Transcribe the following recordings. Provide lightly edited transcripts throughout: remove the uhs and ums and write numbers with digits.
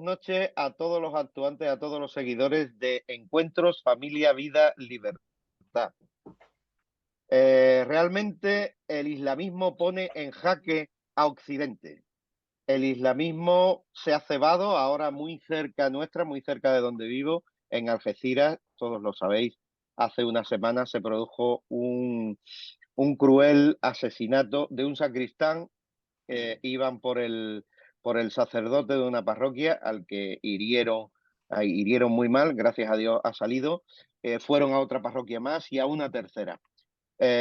noches a todos los actuantes, a todos los seguidores de Encuentros, Familia, Vida, Libertad. Realmente el islamismo pone en jaque a Occidente. El islamismo se ha cebado ahora muy cerca nuestra, muy cerca de donde vivo, en Algeciras, todos lo sabéis. Hace una semana se produjo un cruel asesinato de un sacristán. Iban por el sacerdote de una parroquia al que hirieron muy mal, gracias a Dios ha salido. Fueron a otra parroquia más y a una tercera.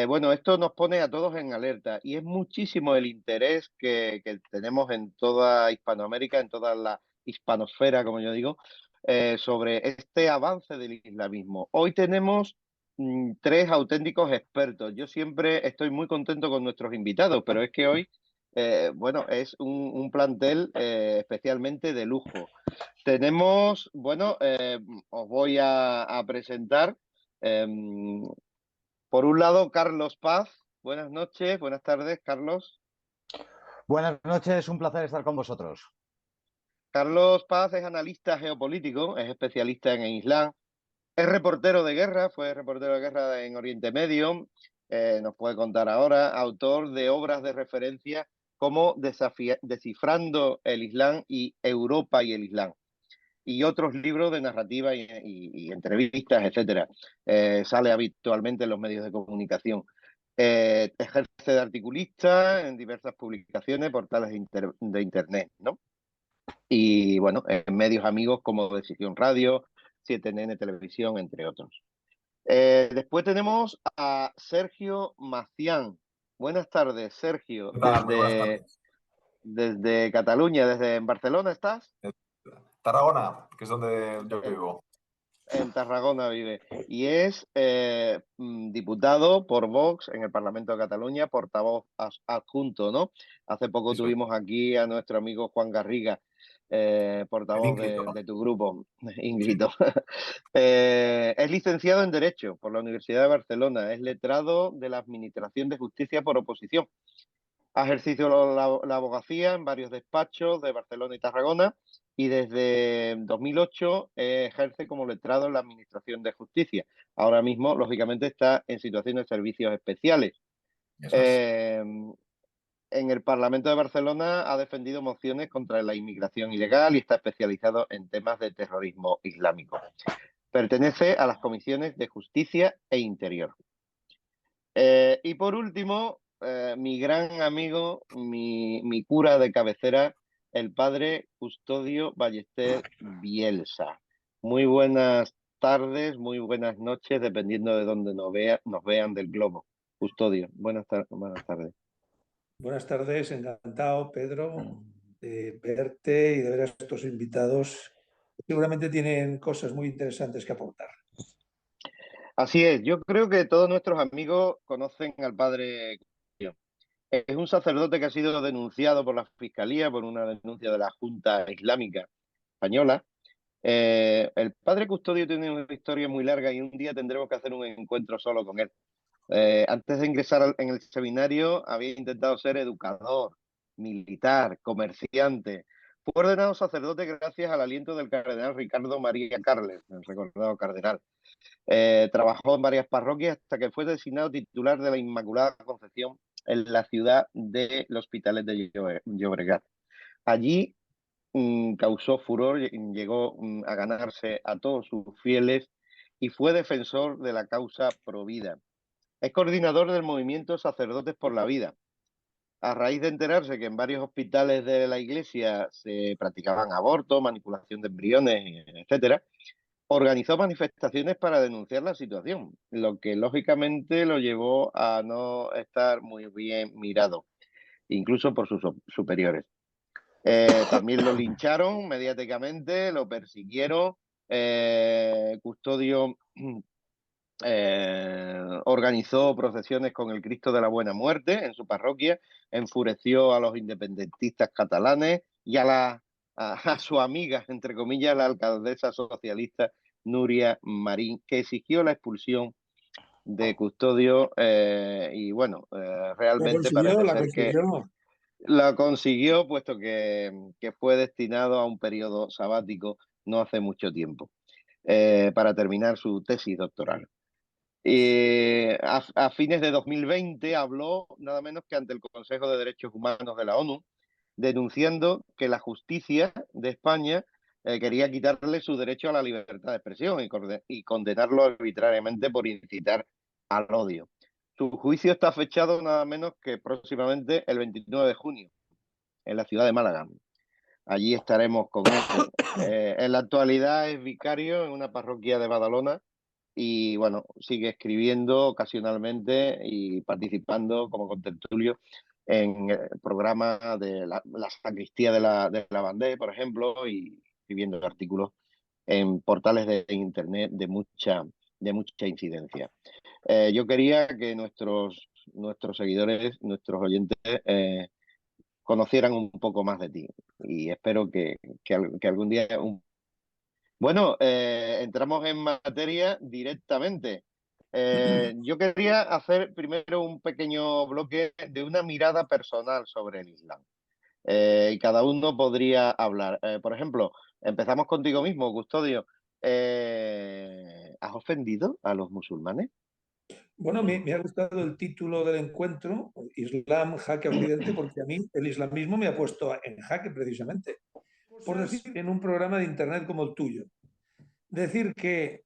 Bueno, esto nos pone a todos en alerta y es muchísimo el interés que tenemos en toda Hispanoamérica, en toda la hispanosfera, como yo digo, sobre este avance del islamismo. Hoy tenemos tres auténticos expertos. Yo siempre estoy muy contento con nuestros invitados, pero es que hoy, bueno, es un plantel especialmente de lujo. Tenemos, bueno, os voy a presentar. em, por un lado, Carlos Paz. Buenas noches, buenas tardes, Carlos. Buenas noches, un placer estar con vosotros. Carlos Paz es analista geopolítico, es especialista en el Islam, es reportero de guerra, fue reportero de guerra en Oriente Medio, nos puede contar ahora, autor de obras de referencia como Descifrando el Islam y Europa y el Islam, y otros libros de narrativa y entrevistas, etcétera. Sale habitualmente en los medios de comunicación. Ejerce de articulista en diversas publicaciones, portales de internet, ¿no? Y bueno, en medios amigos como Decisión Radio, 7NN Televisión, entre otros. Después tenemos a Sergio Macián. Buenas tardes, Sergio, ¿Qué tal? Muy buenas tardes. desde Cataluña, desde en Barcelona, ¿estás? Tarragona, que es donde yo En, vivo. en Tarragona vive. Y es diputado por Vox en el Parlamento de Cataluña, portavoz adjunto, ¿no? Hace poco Eso es. tuvimos aquí a nuestro amigo Juan Garriga, El portavoz Íncrito. de tu grupo, Sí. Ingrito. Es licenciado en Derecho por la Universidad de Barcelona, es letrado de la Administración de Justicia por oposición. Ha ejercido la abogacía en varios despachos de Barcelona y Tarragona y desde 2008 ejerce como letrado en la Administración de Justicia. Ahora mismo, lógicamente, está en situación de servicios especiales. Eso es. Eh, en el Parlamento de Barcelona ha defendido mociones contra la inmigración ilegal y está especializado en temas de terrorismo islámico. Pertenece a las comisiones de Justicia e Interior. Y por último, mi gran amigo, mi cura de cabecera, el padre Custodio Ballester Bielsa. Muy buenas tardes, muy buenas noches, dependiendo de dónde nos vean del globo. Custodio, buenas tardes. Buenas tardes, encantado, Pedro, de verte y de ver a estos invitados. Seguramente tienen cosas muy interesantes que aportar. Así es, yo creo que todos nuestros amigos conocen al padre Custodio. Es un sacerdote que ha sido denunciado por la Fiscalía por una denuncia de la Junta Islámica Española. El padre Custodio tiene una historia muy larga y un día tendremos que hacer un encuentro solo con él. Antes de ingresar en el seminario había intentado ser educador, militar, comerciante. Fue ordenado sacerdote gracias al aliento del cardenal Ricardo María Carles, el recordado cardenal. Trabajó en varias parroquias hasta que fue designado titular de la Inmaculada Concepción en la ciudad de Los Hospitales de Llobregat. Allí causó furor, llegó a ganarse a todos sus fieles y fue defensor de la causa Provida. Es coordinador del movimiento Sacerdotes por la Vida. A raíz de enterarse que en varios hospitales de la Iglesia se practicaban abortos, manipulación de embriones, etcétera, organizó manifestaciones para denunciar la situación, lo que lógicamente lo llevó a no estar muy bien mirado, incluso por sus superiores. También lo lincharon mediáticamente, lo persiguieron. Custodio organizó procesiones con el Cristo de la Buena Muerte en su parroquia, enfureció a los independentistas catalanes y a su amiga, entre comillas, la alcaldesa socialista Nuria Marín, que exigió la expulsión de Custodio y bueno, La realmente consiguió, parece la ser que consiguió. Lo consiguió, puesto que fue destinado a un periodo sabático no hace mucho tiempo, para terminar su tesis doctoral. A fines de 2020 habló nada menos que ante el Consejo de Derechos Humanos de la ONU, denunciando que la justicia de España quería quitarle su derecho a la libertad de expresión y condenarlo arbitrariamente por incitar al odio. Su juicio está fechado nada menos que próximamente el 29 de junio en la ciudad de Málaga. Allí estaremos con él. En la actualidad es vicario en una parroquia de Badalona y, bueno, sigue escribiendo ocasionalmente y participando como contertulio en el programa de la sacristía de la Bandera, por ejemplo, y escribiendo artículos en portales de internet de mucha incidencia. Yo quería que nuestros seguidores, nuestros oyentes, conocieran un poco más de ti y espero que algún día... Bueno, entramos en materia directamente. Yo quería hacer primero un pequeño bloque de una mirada personal sobre el Islam. Y cada uno podría hablar. Por ejemplo, empezamos contigo mismo, Custodio. ¿Has ofendido a los musulmanes? Bueno, me ha gustado el título del encuentro, Islam, jaque a Occidente, porque a mí el islamismo me ha puesto en jaque precisamente. Por decir, en un programa de internet como el tuyo, decir que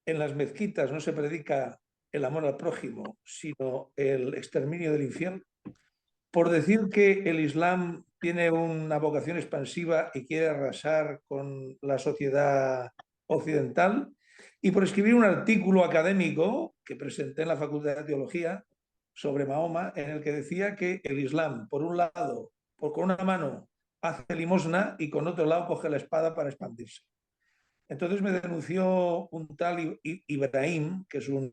en las mezquitas no se predica el amor al prójimo, sino el exterminio del infiel, por decir que el Islam tiene una vocación expansiva y quiere arrasar con la sociedad occidental, y por escribir un artículo académico que presenté en la Facultad de Teología sobre Mahoma, en el que decía que el Islam, por un lado, con una mano hace limosna y con otro lado coge la espada para expandirse. Entonces me denunció un tal Ibrahim, que es un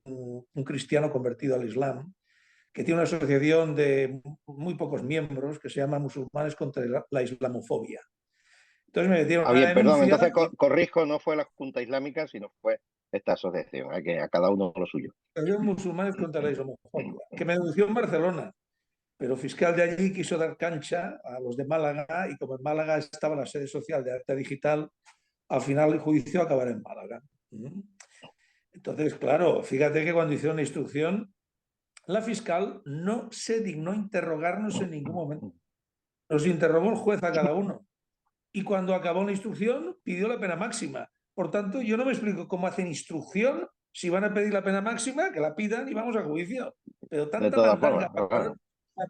cristiano convertido al Islam, que tiene una asociación de muy pocos miembros que se llama Musulmanes contra la Islamofobia. Entonces me metieron una Bien, perdón, denuncia. entonces corrijo, no fue la Junta Islámica, sino fue esta asociación, a cada uno lo suyo. Musulmanes contra la Islamofobia, que me denunció en Barcelona, pero el fiscal de allí quiso dar cancha a los de Málaga y como en Málaga estaba la sede social de Acta Digital, al final el juicio acabará en Málaga. Entonces, claro, fíjate que cuando hicieron la instrucción, la fiscal no se dignó interrogarnos en ningún momento. Nos interrogó el juez a cada uno. Y cuando acabó la instrucción, pidió la pena máxima. Por tanto, yo no me explico cómo hacen instrucción. Si van a pedir la pena máxima, que la pidan y vamos a juicio. Pero De tanta todas mandanga formas, para claro.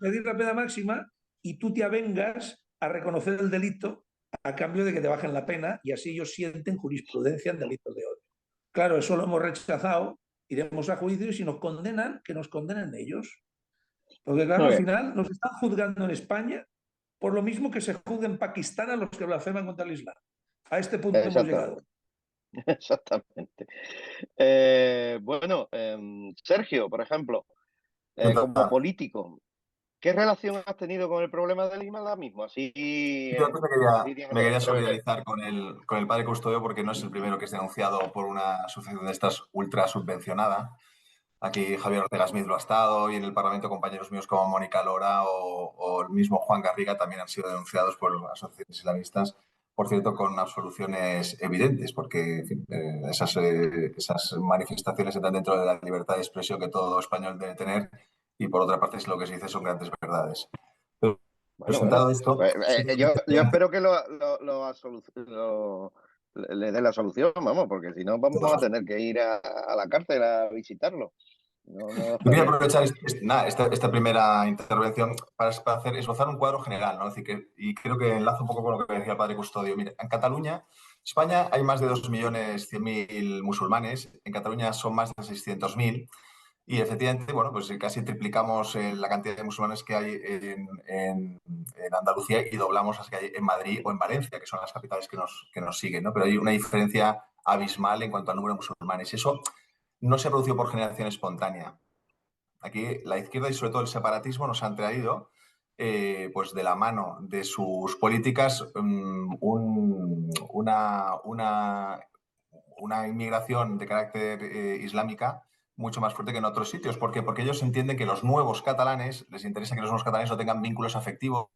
pedir la pena máxima y tú te avengas a reconocer el delito a cambio de que te bajen la pena y así ellos sienten jurisprudencia en delitos de odio. Claro, eso lo hemos rechazado, iremos a juicio y si nos condenan, que nos condenen ellos. Porque claro, Muy al bien. final nos están juzgando en España por lo mismo que se juzga en Pakistán a los que blasfeman contra el Islam. A este punto hemos llegado. Exactamente. Bueno, Sergio, por ejemplo, como político, ¿qué relación has tenido con el problema del islamismo? Así, me quería solidarizar con el padre Custodio porque no es el primero que es denunciado por una asociación de estas ultra subvencionada. Aquí Javier Ortega Smith lo ha estado y en el Parlamento compañeros míos como Mónica Lora o el mismo Juan Garriga también han sido denunciados por asociaciones islamistas, por cierto, con absoluciones evidentes, porque en fin, esas manifestaciones están dentro de la libertad de expresión que todo español debe tener y por otra parte es lo que se dice son grandes verdades. Pero, presentado esto... yo espero que le dé la solución, vamos, porque si no vamos a tener que ir a la cárcel a visitarlo. Yo quería aprovechar esta primera intervención para esbozar un cuadro general, ¿no? Es decir, y creo que enlazo un poco con lo que decía el padre Custodio. Mire, en Cataluña, España, hay más de 2.100.000 musulmanes, en Cataluña son más de 600.000 y efectivamente, bueno, pues casi triplicamos la cantidad de musulmanes que hay en Andalucía y doblamos las que hay en Madrid o en Valencia, que son las capitales que nos siguen, ¿no? Pero hay una diferencia abismal en cuanto al número de musulmanes. Eso no se ha producido por generación espontánea. Aquí la izquierda y sobre todo el separatismo nos han traído, pues de la mano de sus políticas, una inmigración de carácter islámica mucho más fuerte que en otros sitios. ¿Por qué? Porque ellos entienden que los nuevos catalanes, les interesa que los nuevos catalanes no tengan vínculos afectivos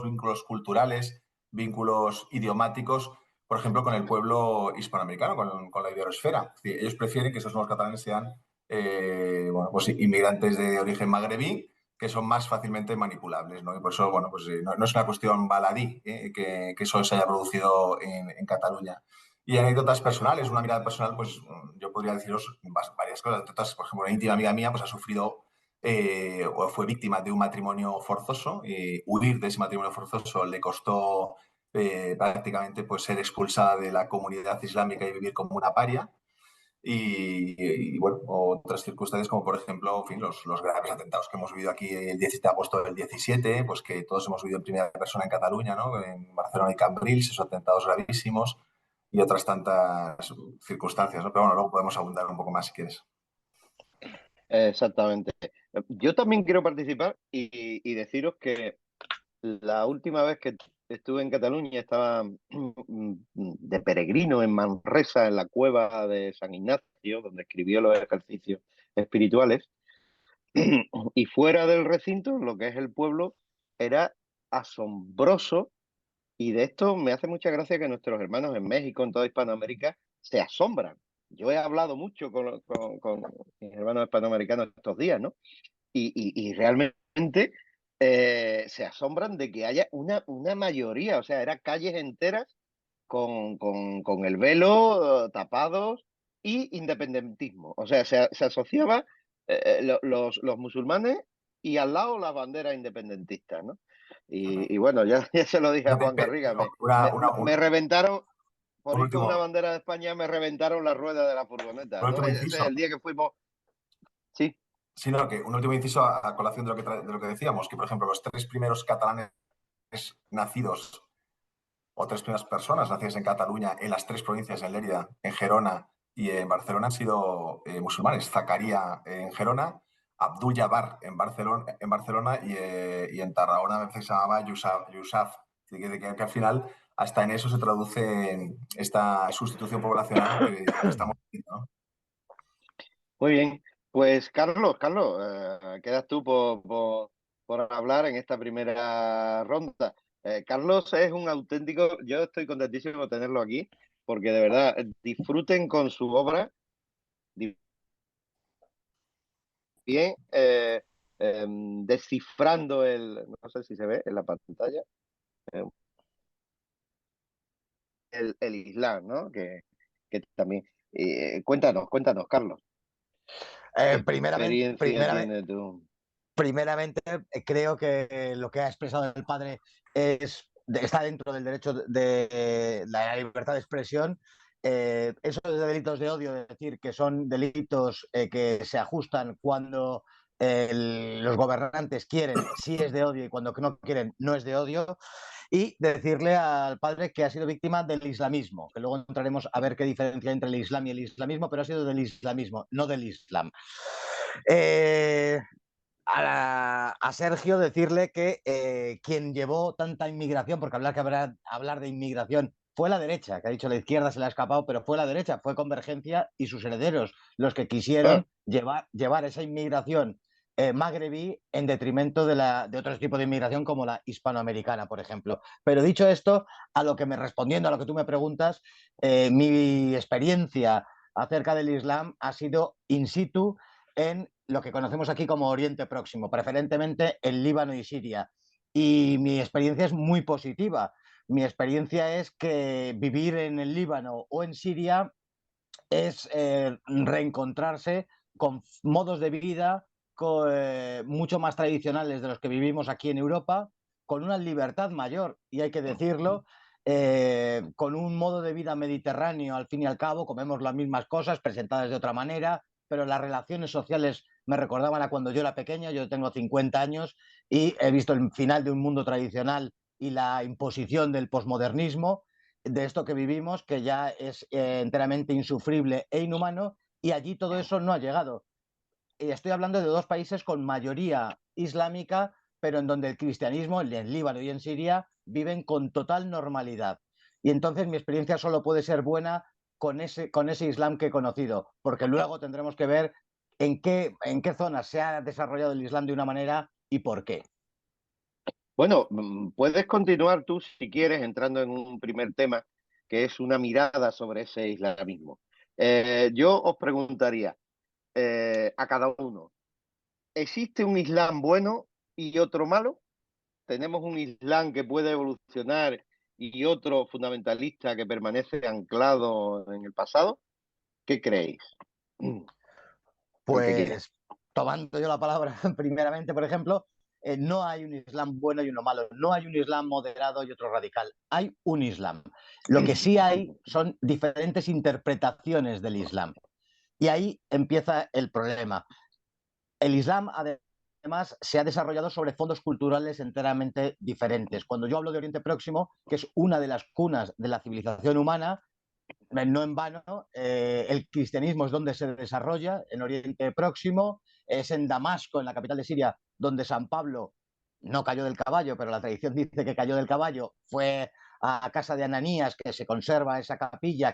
vínculos culturales, vínculos idiomáticos, por ejemplo, con el pueblo hispanoamericano, con la iberoesfera. Es decir, ellos prefieren que esos nuevos catalanes sean bueno, pues inmigrantes de origen magrebí, que son más fácilmente manipulables, ¿no? Y por eso, bueno, pues no es una cuestión baladí que eso se haya producido en Cataluña. Y anécdotas personales, una mirada personal, pues yo podría deciros varias cosas. Entonces, por ejemplo, una íntima amiga mía pues ha sufrido o fue víctima de un matrimonio forzoso. Huir de ese matrimonio forzoso le costó prácticamente pues, ser expulsada de la comunidad islámica y vivir como una paria. Bueno, otras circunstancias como por ejemplo, en fin, los graves atentados que hemos vivido aquí el 17 de agosto del 17, pues que todos hemos vivido en primera persona en Cataluña, ¿no? En Barcelona y Cambrils, esos atentados gravísimos y otras tantas circunstancias, ¿no? Pero bueno, luego podemos abundar un poco más si quieres. Exactamente. Yo también quiero participar y deciros que la última vez que estuve en Cataluña estaba de peregrino en Manresa, en la cueva de San Ignacio, donde escribió los ejercicios espirituales. Y fuera del recinto, lo que es el pueblo, era asombroso. Y de esto me hace mucha gracia que nuestros hermanos en México, en toda Hispanoamérica, se asombran. Yo he hablado mucho con mis hermanos hispanoamericanos estos días, ¿no? Y realmente se asombran de que haya una mayoría, o sea, eran calles enteras con el velo tapados y independentismo. O sea, se asociaba los musulmanes y al lado las banderas independentistas, ¿no? Y bueno, ya se lo dije a Juan Garriga, me reventaron, por un ir con una último, bandera de España, me reventaron la rueda de la furgoneta, ¿no? Ese es inciso. el día que fuimos, sí. Sino que un último inciso a colación de lo que decíamos, que por ejemplo los tres primeros catalanes nacidos o tres primeras personas nacidas en Cataluña, en las tres provincias, en Lérida, en Gerona y en Barcelona, han sido musulmanes. Zacarías en Gerona, Abdul Jabbar en Barcelona y en Tarragona a veces se llamaba Yusaf. Que al final hasta en eso se traduce en esta sustitución poblacional que estamos viendo, ¿no? Muy bien, pues Carlos, quedas tú por hablar en esta primera ronda. Carlos es un auténtico, yo estoy contentísimo de tenerlo aquí, porque de verdad disfruten con su obra, bien, descifrando no sé si se ve en la pantalla, eh, el Islam, ¿no? Que también, cuéntanos, Carlos, ¿qué experiencia tiene tú? Primeramente, creo que lo que ha expresado el padre está dentro del derecho de la libertad de expresión. Esos delitos de odio, es decir, que son delitos que se ajustan cuando los gobernantes quieren, sí es de odio, y cuando no quieren, no es de odio. Y decirle al padre que ha sido víctima del islamismo, que luego entraremos a ver qué diferencia hay entre el islam y el islamismo, pero ha sido del islamismo, no del islam. A Sergio decirle que quien llevó tanta inmigración, porque hablar de inmigración fue la derecha, que ha dicho la izquierda se le ha escapado, pero fue la derecha, fue Convergencia y sus herederos los que quisieron llevar esa inmigración magrebí en detrimento de otro tipo de inmigración como la hispanoamericana, por ejemplo. Pero dicho esto, respondiendo a lo que tú me preguntas, mi experiencia acerca del Islam ha sido in situ en lo que conocemos aquí como Oriente Próximo, preferentemente en Líbano y Siria. Y mi experiencia es muy positiva. Mi experiencia es que vivir en el Líbano o en Siria es reencontrarse con modos de vida mucho más tradicionales de los que vivimos aquí en Europa, con una libertad mayor, y hay que decirlo, con un modo de vida mediterráneo, al fin y al cabo, comemos las mismas cosas presentadas de otra manera, pero las relaciones sociales me recordaban a cuando yo era pequeño. Yo tengo 50 años y he visto el final de un mundo tradicional y la imposición del posmodernismo, de esto que vivimos, que ya es enteramente insufrible e inhumano, y allí todo eso no ha llegado. Y estoy hablando de dos países con mayoría islámica, pero en donde el cristianismo, en Líbano y en Siria, viven con total normalidad. Y entonces mi experiencia solo puede ser buena con ese Islam que he conocido, porque luego tendremos que ver en qué zonas se ha desarrollado el Islam de una manera y por qué. Bueno, puedes continuar tú si quieres entrando en un primer tema, que es una mirada sobre ese islamismo. Yo os preguntaría a cada uno, ¿existe un Islam bueno y otro malo? ¿Tenemos un Islam que puede evolucionar y otro fundamentalista que permanece anclado en el pasado? ¿Qué creéis? El que quiera. Pues tomando yo la palabra primeramente, por ejemplo, no hay un Islam bueno y uno malo, no hay un Islam moderado y otro radical, hay un Islam. Lo que sí hay son diferentes interpretaciones del Islam. Y ahí empieza el problema. El Islam, además, se ha desarrollado sobre fondos culturales enteramente diferentes. Cuando yo hablo de Oriente Próximo, que es una de las cunas de la civilización humana, no en vano, el cristianismo es donde se desarrolla, en Oriente Próximo, es en Damasco, en la capital de Siria, donde San Pablo no cayó del caballo, pero la tradición dice que cayó del caballo, fue a casa de Ananías, que se conserva esa capilla,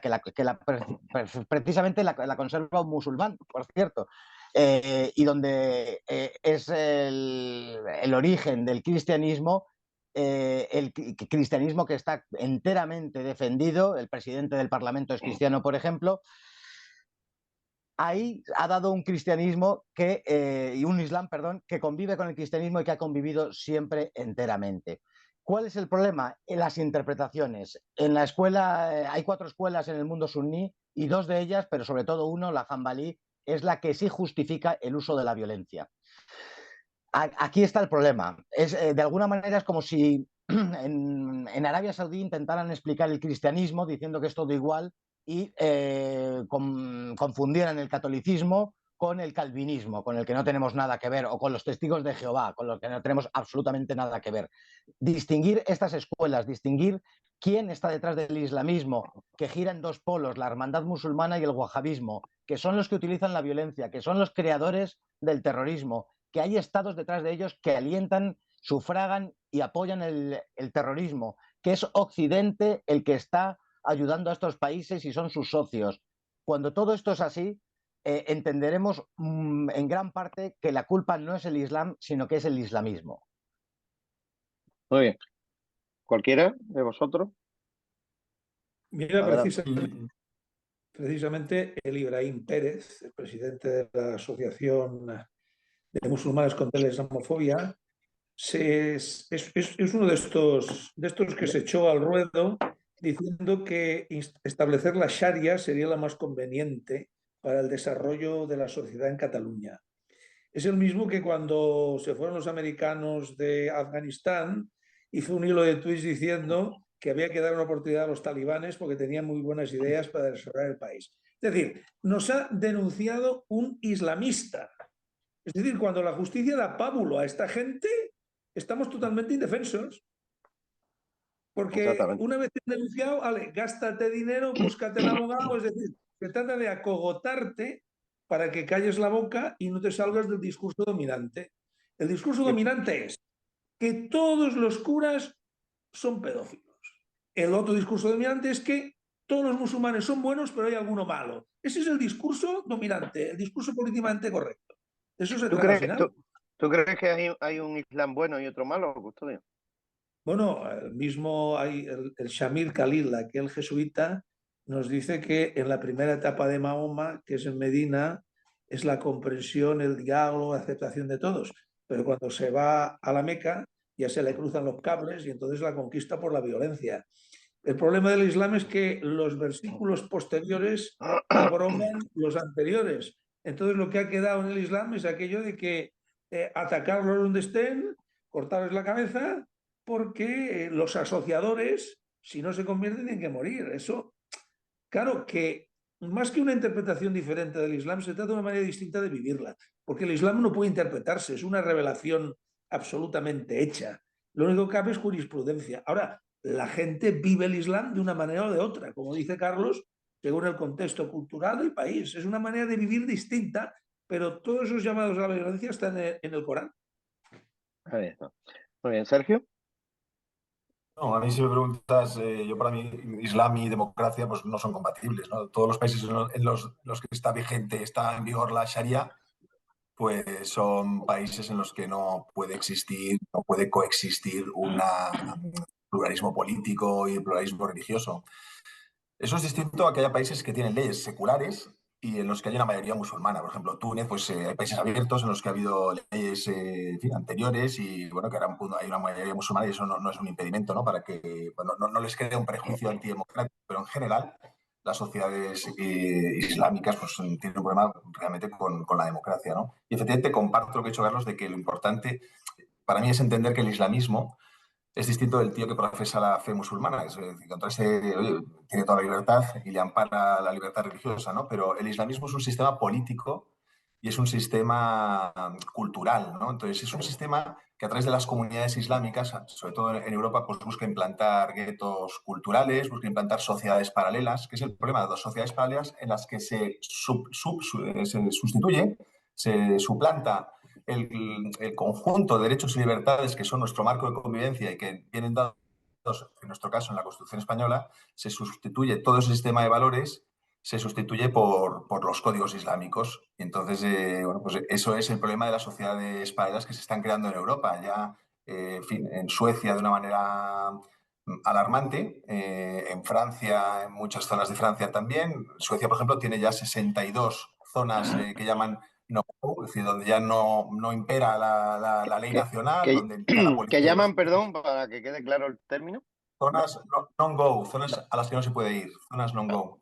precisamente la conserva un musulmán, por cierto, y donde es el origen del cristianismo, el cristianismo que está enteramente defendido, el presidente del Parlamento es cristiano, por ejemplo, ahí ha dado un cristianismo y un Islam, perdón, que convive con el cristianismo y que ha convivido siempre enteramente. ¿Cuál es el problema? En las interpretaciones. En la escuela, hay 4 escuelas en el mundo suní y 2 de ellas, pero sobre todo uno, la Hanbalí, es la que sí justifica el uso de la violencia. Aquí está el problema. De alguna manera es como si en Arabia Saudí intentaran explicar el cristianismo diciendo que es todo igual y confundieran el catolicismo con el calvinismo, con el que no tenemos nada que ver, o con los testigos de Jehová, con los que no tenemos absolutamente nada que ver. Distinguir estas escuelas, distinguir quién está detrás del islamismo, que gira en 2 polos, la hermandad musulmana y el wahabismo, que son los que utilizan la violencia, que son los creadores del terrorismo, que hay estados detrás de ellos que alientan, sufragan y apoyan el terrorismo, que es Occidente el que está ayudando a estos países y son sus socios. Cuando todo esto es así, entenderemos en gran parte que la culpa no es el Islam, sino que es el islamismo. Muy bien. ¿Cualquiera de vosotros? Mira, Adelante. precisamente el Ibrahim Pérez, el presidente de la Asociación de Musulmanes contra la Islamofobia, es uno de estos que se echó al ruedo diciendo que establecer la Sharia sería la más conveniente para el desarrollo de la sociedad en Cataluña. Es el mismo que cuando se fueron los americanos de Afganistán, hizo un hilo de tweets diciendo que había que dar una oportunidad a los talibanes porque tenían muy buenas ideas para desarrollar el país. Es decir, nos ha denunciado un islamista. Es decir, cuando la justicia da pábulo a esta gente, estamos totalmente indefensos. Porque una vez denunciado, vale, gástate dinero, búscate el abogado, es decir, se trata de acogotarte para que calles la boca y no te salgas del discurso dominante. El discurso dominante es que todos los curas son pedófilos. El otro discurso dominante es que todos los musulmanes son buenos, pero hay alguno malo. Ese es el discurso dominante, el discurso políticamente correcto. Eso se trata al final. ¿Tú crees que hay un Islam bueno y otro malo, Custodio? Bueno, mismo hay el Shamir Khalil, aquel jesuita, nos dice que en la primera etapa de Mahoma, que es en Medina, es la comprensión, el diálogo, la aceptación de todos. Pero cuando se va a la Meca, ya se le cruzan los cables y entonces la conquista por la violencia. El problema del Islam es que los versículos posteriores abrogan los anteriores. Entonces lo que ha quedado en el Islam es aquello de que atacarlos donde estén, cortarles la cabeza, porque los asociadores, si no se convierten, tienen que morir. Eso, claro que más que una interpretación diferente del Islam, se trata de una manera distinta de vivirla, porque el Islam no puede interpretarse, es una revelación absolutamente hecha. Lo único que cabe es jurisprudencia. Ahora, la gente vive el Islam de una manera o de otra, como dice Carlos, según el contexto cultural del país. Es una manera de vivir distinta, pero todos esos llamados a la violencia están en el Corán. Ahí está. Muy bien, Sergio. No, a mí si me preguntas, yo para mí Islam y democracia pues no son compatibles, ¿no? Todos los países en los que está vigente, está en vigor la Sharia, pues son países en los que no puede existir, no puede coexistir un pluralismo político y pluralismo religioso. Eso es distinto a que haya países que tienen leyes seculares y en los que hay una mayoría musulmana. Por ejemplo, Túnez, pues hay países abiertos en los que ha habido leyes en fin, anteriores y bueno, que ahora hay una mayoría musulmana y eso no es un impedimento, ¿no? Para que bueno, no les cree un prejuicio antidemocrático, pero en general las sociedades islámicas pues, tienen un problema realmente con la democracia, ¿no? Y efectivamente comparto lo que ha dicho Carlos de que lo importante para mí es entender que el islamismo es distinto del tío que profesa la fe musulmana. Es decir, contra ese, oye, tiene toda la libertad y le ampara la libertad religiosa, ¿no? Pero el islamismo es un sistema político y es un sistema cultural, ¿no? Entonces, es un sistema que a través de las comunidades islámicas, sobre todo en Europa, pues busca implantar guetos culturales, busca implantar sociedades paralelas, que es el problema de las sociedades paralelas en las que se sustituye, se suplanta el conjunto de derechos y libertades que son nuestro marco de convivencia y que vienen dados, en nuestro caso, en la Constitución española, se sustituye todo ese sistema de valores, se sustituye por los códigos islámicos. Y entonces, bueno, pues eso es el problema de las sociedades paralelas que se están creando en Europa. Ya, en fin, en Suecia de una manera alarmante, en Francia, en muchas zonas de Francia también. Suecia, por ejemplo, tiene ya 62 zonas que llaman no, es decir, donde ya no impera la ley Que, nacional, que, donde ya la que policía y los llaman, perdón, para que quede claro el término. zonas non-go, zonas a las que no se puede ir, zonas non-go.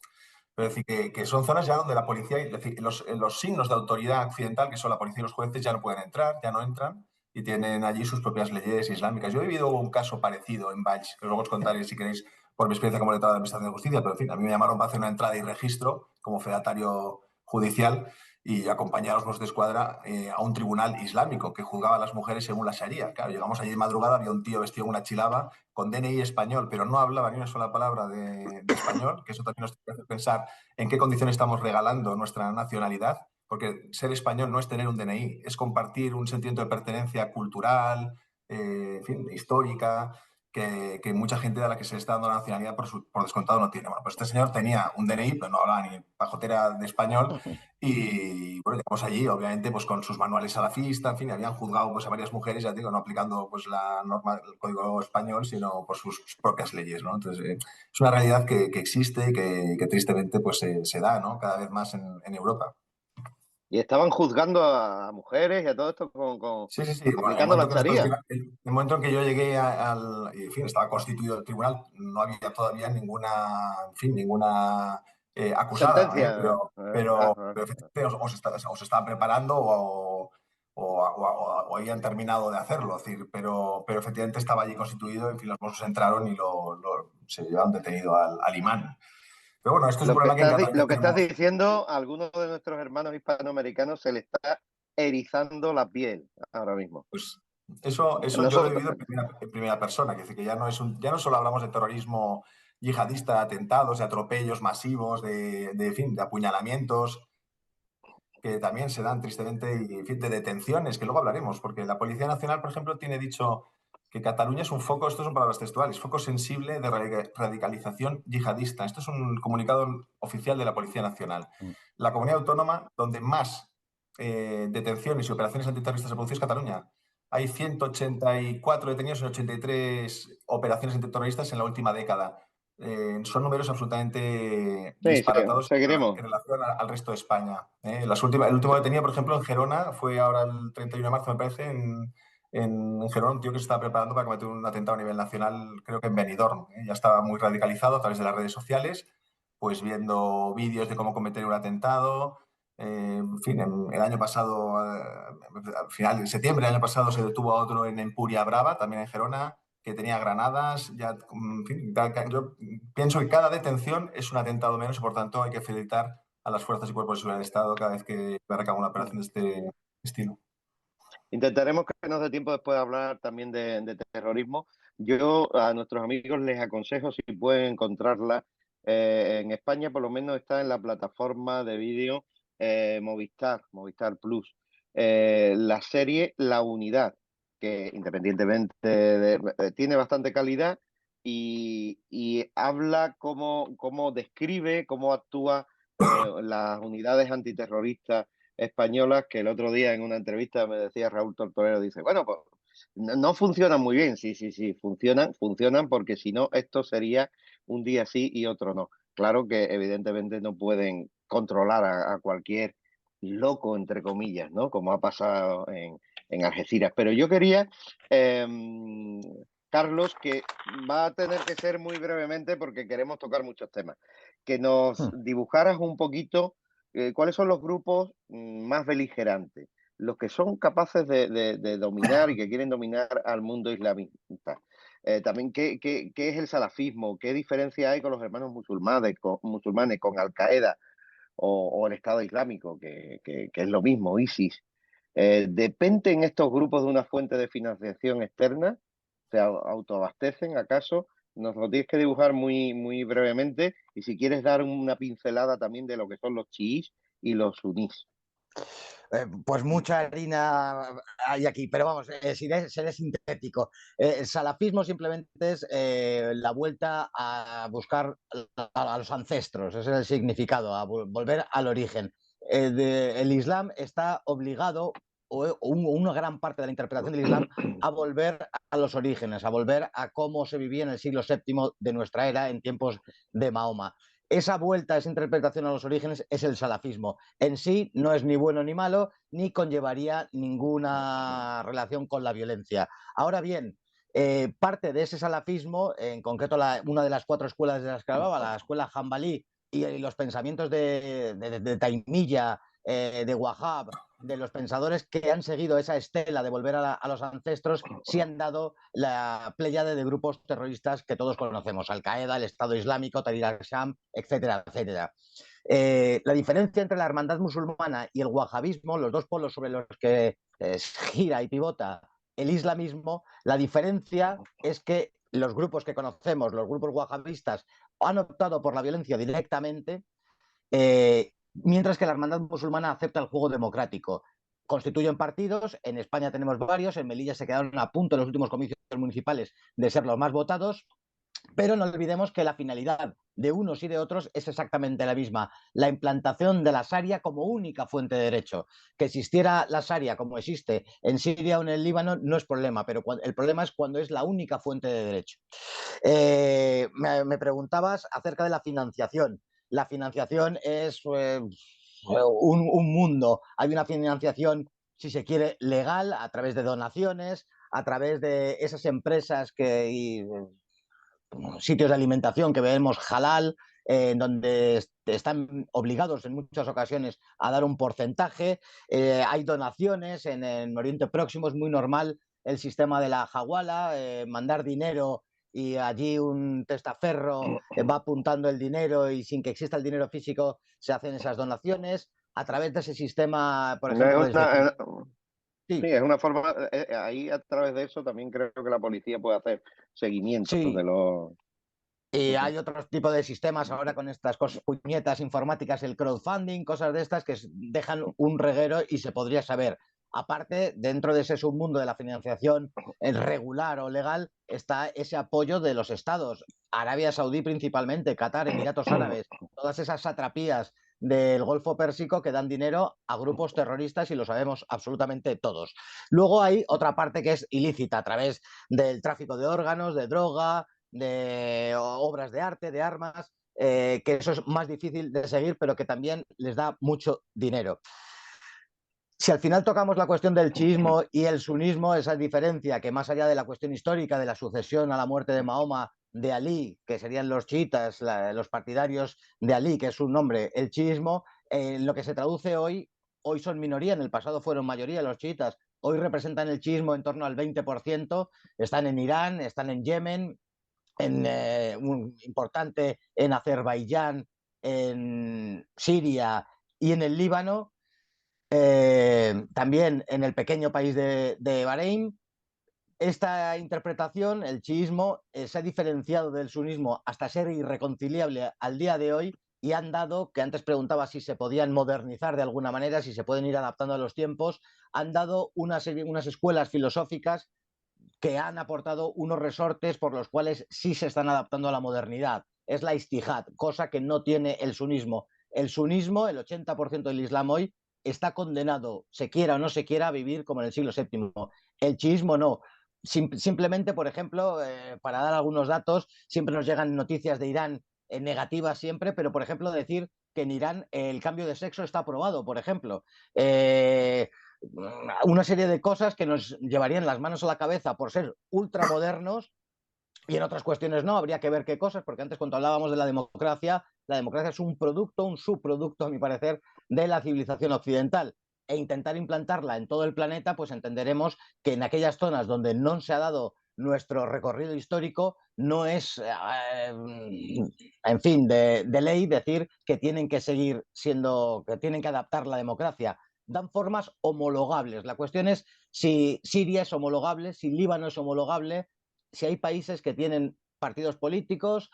Pero es decir, que son zonas ya donde la policía, es decir, los signos de autoridad occidental, que son la policía y los jueces, ya no pueden entrar, ya no entran y tienen allí sus propias leyes islámicas. Yo he vivido un caso parecido en Valls, que luego os contaré si queréis por mi experiencia como letrado de la Administración de Justicia, pero en fin, a mí me llamaron para hacer una entrada y registro como fedatario judicial y acompañé a los mozos de escuadra a un tribunal islámico que juzgaba a las mujeres según la Sharia. Claro, llegamos allí de madrugada, había un tío vestido en una chilaba con DNI español, pero no hablaba ni una sola palabra de español, que eso también nos tiene que hacer pensar en qué condiciones estamos regalando nuestra nacionalidad, porque ser español no es tener un DNI, es compartir un sentimiento de pertenencia cultural, en fin, histórica, que mucha gente a la que se le está dando la nacionalidad por descontado no tiene. Bueno, pues este señor tenía un DNI, pero no hablaba ni pajotera de español, y bueno, llegamos allí, obviamente, pues con sus manuales salafistas, en fin, habían juzgado pues, a varias mujeres, ya digo, no aplicando pues la norma, el código español, sino por sus propias leyes, ¿no? Entonces, es una realidad que existe y que tristemente pues, se da, ¿no? Cada vez más en Europa. Y estaban juzgando a mujeres y a todo esto Sí, sí, sí. Bueno, aplicando la charía. el momento en que yo llegué al, y, en fin, estaba constituido el tribunal, no había todavía ninguna, en fin, ninguna acusada, ¿eh? Sentencia. Pero efectivamente os estaban preparando o habían terminado de hacerlo, es decir, pero efectivamente estaba allí constituido, en fin, los Mossos entraron y se llevaron detenido al imán. Pero bueno, esto es un problema que en Cataluña Lo que estás tenemos. diciendo, a algunos de nuestros hermanos hispanoamericanos se le está erizando la piel ahora mismo. Pues eso yo lo he Nosotros, vivido en primera persona, que dice que ya no solo hablamos de terrorismo yihadista, de atentados, de atropellos masivos, en fin, de apuñalamientos, que también se dan tristemente, y en fin, de detenciones, que luego hablaremos, porque la Policía Nacional, por ejemplo, tiene dicho que Cataluña es un foco, esto son palabras textuales, foco sensible de radicalización yihadista. Esto es un comunicado oficial de la Policía Nacional. La comunidad autónoma donde más detenciones y operaciones antiterroristas se producen es Cataluña. Hay 184 detenidos en 83 operaciones antiterroristas en la última década. Son números absolutamente sí, sí, disparatados seguiremos. en relación al resto de España. El último detenido, por ejemplo, en Gerona, fue ahora el 31 de marzo, me parece, en Gerona, un tío que se estaba preparando para cometer un atentado a nivel nacional, creo que en Benidorm. Ya estaba muy radicalizado a través de las redes sociales, pues viendo vídeos de cómo cometer un atentado. En fin, el año pasado, al final de septiembre del año pasado, se detuvo a otro en Empuria Brava, también en Gerona, que tenía granadas. Ya, en fin, yo pienso que cada detención es un atentado menos y, por tanto, hay que felicitar a las fuerzas y cuerpos de seguridad del Estado cada vez que recaba una operación de este estilo. Intentaremos que nos dé tiempo después de hablar también de terrorismo. Yo a nuestros amigos les aconsejo, si pueden encontrarla en España, por lo menos está en la plataforma de vídeo Movistar Plus, la serie La Unidad, que independientemente tiene bastante calidad y habla cómo describe, cómo actúa las unidades antiterroristas españolas que el otro día en una entrevista me decía Raúl Tortorero, dice, bueno, pues no funcionan muy bien, sí, funcionan porque si no, esto sería un día sí y otro no. Claro que evidentemente no pueden controlar a cualquier loco, entre comillas, ¿no? Como ha pasado en Algeciras. Pero yo quería, eh, Carlos, que va a tener que ser muy brevemente porque queremos tocar muchos temas, que nos dibujaras un poquito cuáles son los grupos más beligerantes, los que son capaces de dominar y que quieren dominar al mundo islamista. También, ¿qué es el salafismo? ¿Qué diferencia hay con los hermanos musulmanes con Al-Qaeda o el Estado Islámico, que es lo mismo, ISIS? ¿Dependen estos grupos de una fuente de financiación externa? ¿Se autoabastecen acaso? Nos lo tienes que dibujar muy brevemente y si quieres dar una pincelada también de lo que son los chiíes y los sunís. Pues mucha harina hay aquí, pero vamos, seré sintético. El salafismo simplemente es la vuelta a buscar a los ancestros, ese es el significado, a volver al origen. El Islam está obligado, o una gran parte de la interpretación del Islam, a volver a los orígenes, a volver a cómo se vivía en el siglo VII de nuestra era, en tiempos de Mahoma. Esa vuelta, esa interpretación a los orígenes es el salafismo. En sí no es ni bueno ni malo, ni conllevaría ninguna relación con la violencia. Ahora bien, parte de ese salafismo, en concreto una de las 4 escuelas de las que hablaba, la escuela Hanbalí y los pensamientos de Taimiyya, de Wahhab, de los pensadores que han seguido esa estela de volver a los ancestros, sí han dado la pléyade de grupos terroristas que todos conocemos, Al-Qaeda, el Estado Islámico, Tahrir al-Sham, etcétera, etcétera. La diferencia entre la hermandad musulmana y el wahabismo, los dos polos sobre los que gira y pivota el islamismo, la diferencia es que los grupos que conocemos, los grupos wahabistas, han optado por la violencia directamente, mientras que la hermandad musulmana acepta el juego democrático. Constituyen partidos, en España tenemos varios, en Melilla se quedaron a punto en los últimos comicios municipales de ser los más votados, pero no olvidemos que la finalidad de unos y de otros es exactamente la misma, la implantación de la Sharia como única fuente de derecho. Que existiera la Sharia como existe en Siria o en el Líbano no es problema, pero el problema es cuando es la única fuente de derecho. Me preguntabas acerca de la financiación. La financiación es un mundo. Hay una financiación, si se quiere, legal, a través de donaciones, a través de esas empresas sitios de alimentación que vemos halal, donde están obligados en muchas ocasiones a dar un porcentaje. Hay donaciones en Oriente Próximo, es muy normal el sistema de la hawala, mandar dinero y allí un testaferro va apuntando el dinero y sin que exista el dinero físico se hacen esas donaciones. A través de ese sistema, por ejemplo, desde... Sí, es una forma, ahí a través de eso también creo que la policía puede hacer seguimiento Sí, de los... y hay otros tipos de sistemas ahora con estas cosas, puñetas informáticas, el crowdfunding, cosas de estas que dejan un reguero y se podría saber. Aparte, dentro de ese submundo de la financiación regular o legal, está ese apoyo de los estados, Arabia Saudí principalmente, Qatar, Emiratos Árabes, todas esas satrapías del Golfo Pérsico que dan dinero a grupos terroristas y lo sabemos absolutamente todos. Luego hay otra parte que es ilícita a través del tráfico de órganos, de droga, de obras de arte, de armas, que eso es más difícil de seguir, pero que también les da mucho dinero. Si al final tocamos la cuestión del chiismo y el sunismo, esa diferencia que más allá de la cuestión histórica de la sucesión a la muerte de Mahoma, de Ali, que serían los chiitas, los partidarios de Ali, que es su nombre, el chiismo, lo que se traduce hoy son minoría, en el pasado fueron mayoría los chiitas, hoy representan el chiismo en torno al 20%, están en Irán, están en Yemen, importante en Azerbaiyán, en Siria y en el Líbano, también en el pequeño país de Bahrein. Esta interpretación, el chiismo, se ha diferenciado del sunismo hasta ser irreconciliable al día de hoy y han dado, que antes preguntaba si se podían modernizar de alguna manera, si se pueden ir adaptando a los tiempos, han dado unas escuelas filosóficas que han aportado unos resortes por los cuales sí se están adaptando a la modernidad. Es la istihad, cosa que no tiene el sunismo. El sunismo, el 80% del Islam hoy, está condenado, se quiera o no se quiera, a vivir como en el siglo VII. El chiismo no. Simplemente, por ejemplo, para dar algunos datos, siempre nos llegan noticias de Irán negativas siempre, pero por ejemplo decir que en Irán el cambio de sexo está aprobado, por ejemplo. Una serie de cosas que nos llevarían las manos a la cabeza por ser ultramodernos, y en otras cuestiones no, habría que ver qué cosas, porque antes cuando hablábamos de la democracia es un producto, un subproducto, a mi parecer, de la civilización occidental. E intentar implantarla en todo el planeta, pues entenderemos que en aquellas zonas donde no se ha dado nuestro recorrido histórico, no es, en fin, de ley decir que tienen que seguir siendo, que tienen que adaptar la democracia. Dan formas homologables. La cuestión es si Siria es homologable, si Líbano es homologable, si hay países que tienen partidos políticos,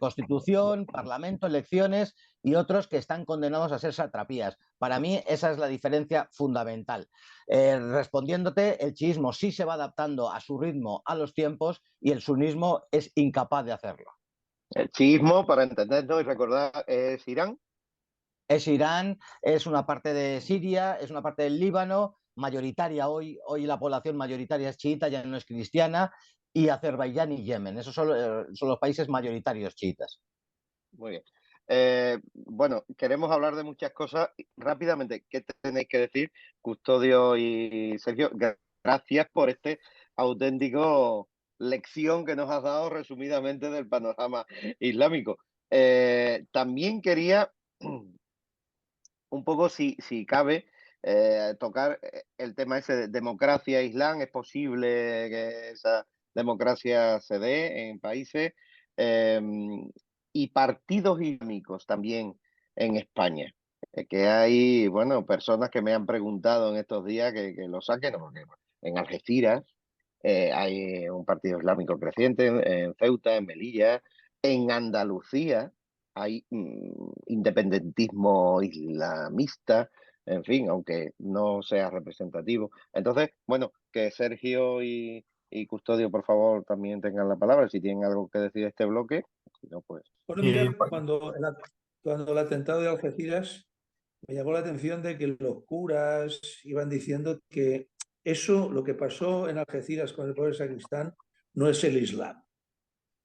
constitución, parlamento, elecciones, y otros que están condenados a ser satrapías. Para mí esa es la diferencia fundamental. Respondiéndote, el chiismo sí se va adaptando a su ritmo, a los tiempos, y el sunismo es incapaz de hacerlo. El chiismo, para entendernos y recordar, es Irán. Es Irán, es una parte de Siria, es una parte del Líbano, mayoritaria hoy la población mayoritaria es chiita, ya no es cristiana, y Azerbaiyán y Yemen. Esos son los países mayoritarios chiitas. Muy bien. Bueno, queremos hablar de muchas cosas. Rápidamente, ¿qué tenéis que decir, Custodio y Sergio? Gracias por este auténtico lección que nos has dado resumidamente del panorama islámico. También quería un poco, si cabe, tocar el tema ese de democracia islam. ¿Es posible que esa democracia se dé en países? Y partidos islámicos también en España. Que hay, bueno, personas que me han preguntado en estos días que lo saquen, porque en Algeciras hay un partido islámico creciente, en Ceuta, en Melilla, en Andalucía hay independentismo islamista, en fin, aunque no sea representativo. Entonces, bueno, que Sergio y Custodio, por favor, también tengan la palabra, si tienen algo que decir de este bloque. Si no, pues... Bueno, mira, cuando el atentado de Algeciras, me llamó la atención de que los curas iban diciendo que eso, lo que pasó en Algeciras con el pobre sacristán, no es el Islam.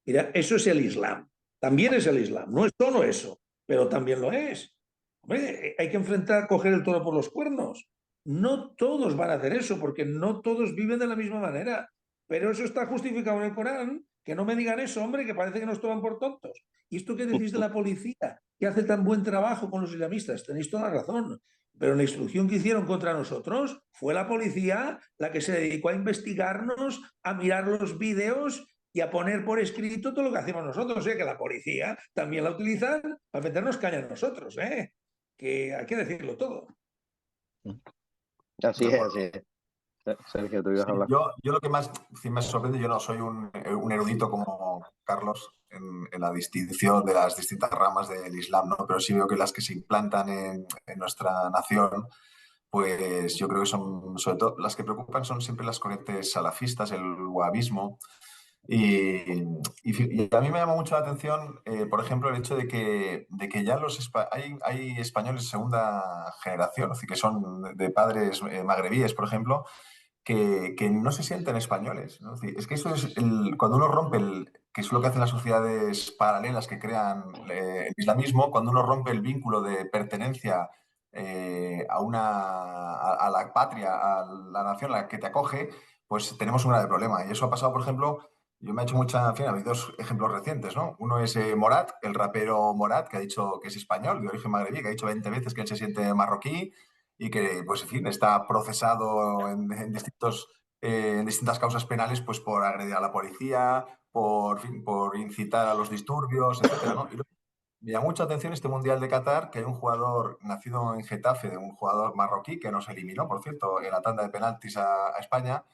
Mira, eso es el Islam. También es el Islam. No es solo eso, pero también lo es. Hombre, hay que enfrentar, coger el toro por los cuernos. No todos van a hacer eso, porque no todos viven de la misma manera. Pero eso está justificado en el Corán. Que no me digan eso, hombre, que parece que nos toman por tontos. ¿Y esto qué decís de la policía, que hace tan buen trabajo con los islamistas? Tenéis toda la razón. Pero la instrucción que hicieron contra nosotros fue la policía la que se dedicó a investigarnos, a mirar los vídeos y a poner por escrito todo lo que hacemos nosotros. O sea, que la policía también la utilizan para meternos caña a nosotros, ¿eh? Que hay que decirlo todo. Así es, así es. Sergio, tú ibas a hablar. Yo lo que más me sorprende, yo no soy un erudito como Carlos en la distinción de las distintas ramas del Islam, ¿no? Pero sí veo que las que se implantan en nuestra nación, pues yo creo que son, sobre todo, las que preocupan son siempre las corrientes salafistas, el wahabismo. Y a mí me llama mucho la atención, por ejemplo, el hecho de que ya hay españoles de segunda generación, es decir, que son de padres magrebíes, por ejemplo, que no se sienten españoles, ¿no? Es que eso es cuando uno rompe que es lo que hacen las sociedades paralelas que crean el islamismo, cuando uno rompe el vínculo de pertenencia a la patria, a la nación a la que te acoge, pues tenemos un grave problema. Y eso ha pasado, por ejemplo, yo me ha hecho mucha... En fin, ha habido dos ejemplos recientes, ¿no? Uno es Morat, el rapero Morat, que ha dicho que es español, de origen magrebí, que ha dicho 20 veces que él se siente marroquí, y que, pues, en fin, está procesado en distintas causas penales, pues, por agredir a la policía, por incitar a los disturbios, etcétera, ¿no? Y me llama mucha atención este Mundial de Qatar, que hay un jugador nacido en Getafe, un jugador marroquí, que nos eliminó, por cierto, en la tanda de penaltis a España,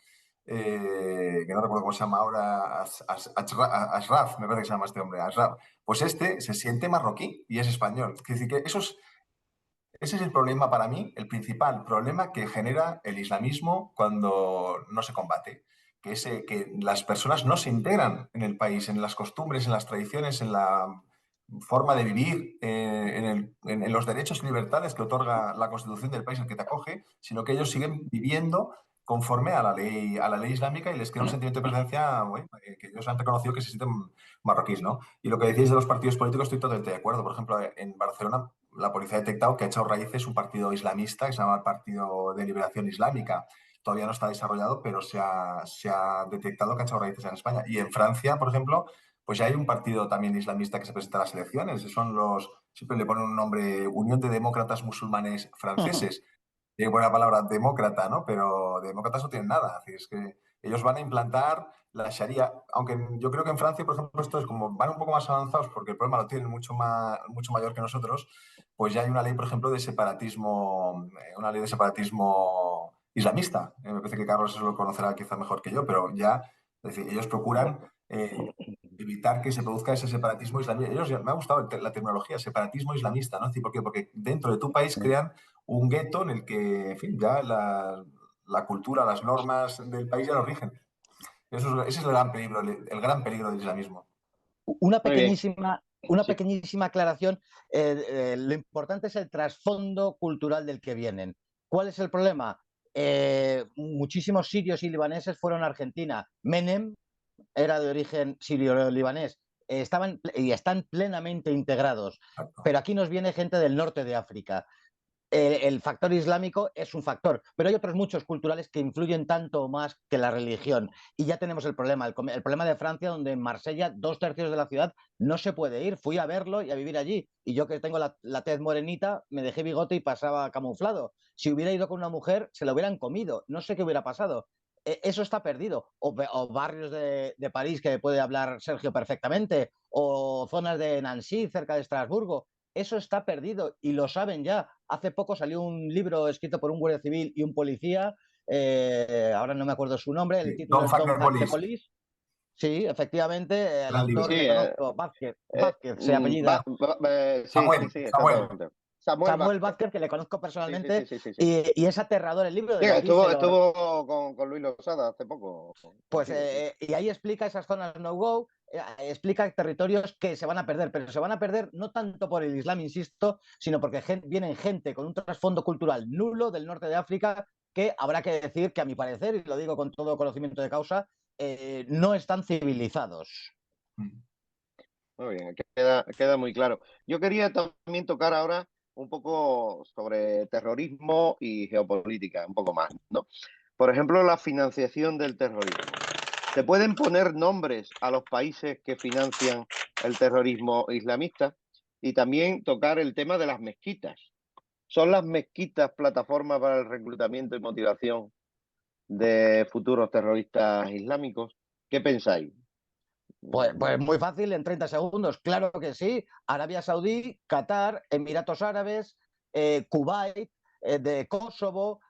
que no recuerdo cómo se llama ahora, Ashraf, me parece que se llama este hombre, Ashraf. Pues este se siente marroquí y es español. Es decir, que ese es el problema para mí, el principal problema que genera el islamismo cuando no se combate. Que las personas no se integran en el país, en las costumbres, en las tradiciones, en la forma de vivir, en los derechos y libertades que otorga la Constitución del país al que te acoge, sino que ellos siguen viviendo conforme a la ley islámica y les crea un sentimiento de pertenencia, bueno, que ellos han reconocido que se sienten marroquíes, ¿no? Y lo que decís de los partidos políticos estoy totalmente de acuerdo. Por ejemplo, en Barcelona la policía ha detectado que ha echado raíces un partido islamista que se llama el Partido de Liberación Islámica. Todavía no está desarrollado, pero se ha detectado que ha echado raíces en España. Y en Francia, por ejemplo, pues ya hay un partido también islamista que se presenta a las elecciones. Siempre le ponen un nombre, Unión de Demócratas Musulmanes Franceses. Tiene que poner la palabra demócrata, ¿no? Pero demócratas no tienen nada. Es que ellos van a implantar la Sharia, aunque yo creo que en Francia, por ejemplo, esto es como van un poco más avanzados porque el problema lo tienen mucho mayor que nosotros, pues ya hay una ley, por ejemplo, de separatismo, una ley de separatismo islamista. Me parece que Carlos eso lo conocerá quizá mejor que yo, pero ya, es decir, ellos procuran evitar que se produzca ese separatismo islamista. Me ha gustado la terminología, separatismo islamista, ¿no? ¿Por qué? Porque dentro de tu país crean un gueto en el que, en fin, ya la cultura, las normas del país ya lo rigen. Ese es el gran peligro del islamismo. Una Muy bien. Sí. pequeñísima aclaración. Lo importante es el trasfondo cultural del que vienen. ¿Cuál es el problema? Muchísimos sirios y libaneses fueron a Argentina. Menem era de origen sirio-libanés. Estaban y están plenamente integrados. Pero aquí nos viene gente del norte de África. El factor islámico es un factor, pero hay otros muchos culturales que influyen tanto o más que la religión. Y ya tenemos el problema de Francia, donde en Marsella 2/3 de la ciudad no se puede ir. Fui a verlo y a vivir allí. Y yo que tengo la tez morenita, me dejé bigote y pasaba camuflado. Si hubiera ido con una mujer, se lo hubieran comido. No sé qué hubiera pasado. Eso está perdido. O barrios de París, que puede hablar Sergio perfectamente, o zonas de Nancy, cerca de Estrasburgo. Eso está perdido y lo saben ya. Hace poco salió un libro escrito por un guardia civil y un policía, ahora no me acuerdo su nombre, el título Don't es fuck Don't the Fuck the police. Police. Sí, efectivamente, el Gran libro. autor Sí, le conozco, Vázquez se apellida. sí, Samuel. exactamente. Samuel Vázquez. Vázquez, que le conozco Sí, sí, sí, personalmente, sí, sí, sí. y es aterrador el libro, Sí, lo dice, estuvo con Luis Losada hace poco pues, contigo, sí. y ahí explica esas zonas no-go, explica territorios que se van a perder, pero se van a perder no tanto por el Islam, insisto, sino porque vienen gente con un trasfondo cultural nulo del norte de África que habrá que decir que, a mi parecer, y lo digo con todo conocimiento de causa, no están civilizados. Muy bien, queda muy claro. Yo quería también tocar ahora un poco sobre terrorismo y geopolítica, un poco más, ¿no? Por ejemplo, la financiación del terrorismo. ¿Se pueden poner nombres a los países que financian el terrorismo islamista? Y también tocar el tema de las mezquitas. ¿Son las mezquitas plataformas para el reclutamiento y motivación de futuros terroristas islámicos? ¿Qué pensáis? Pues muy fácil, en 30 segundos. Claro que sí. Arabia Saudí, Qatar, Emiratos Árabes, Kuwait, de Kosovo,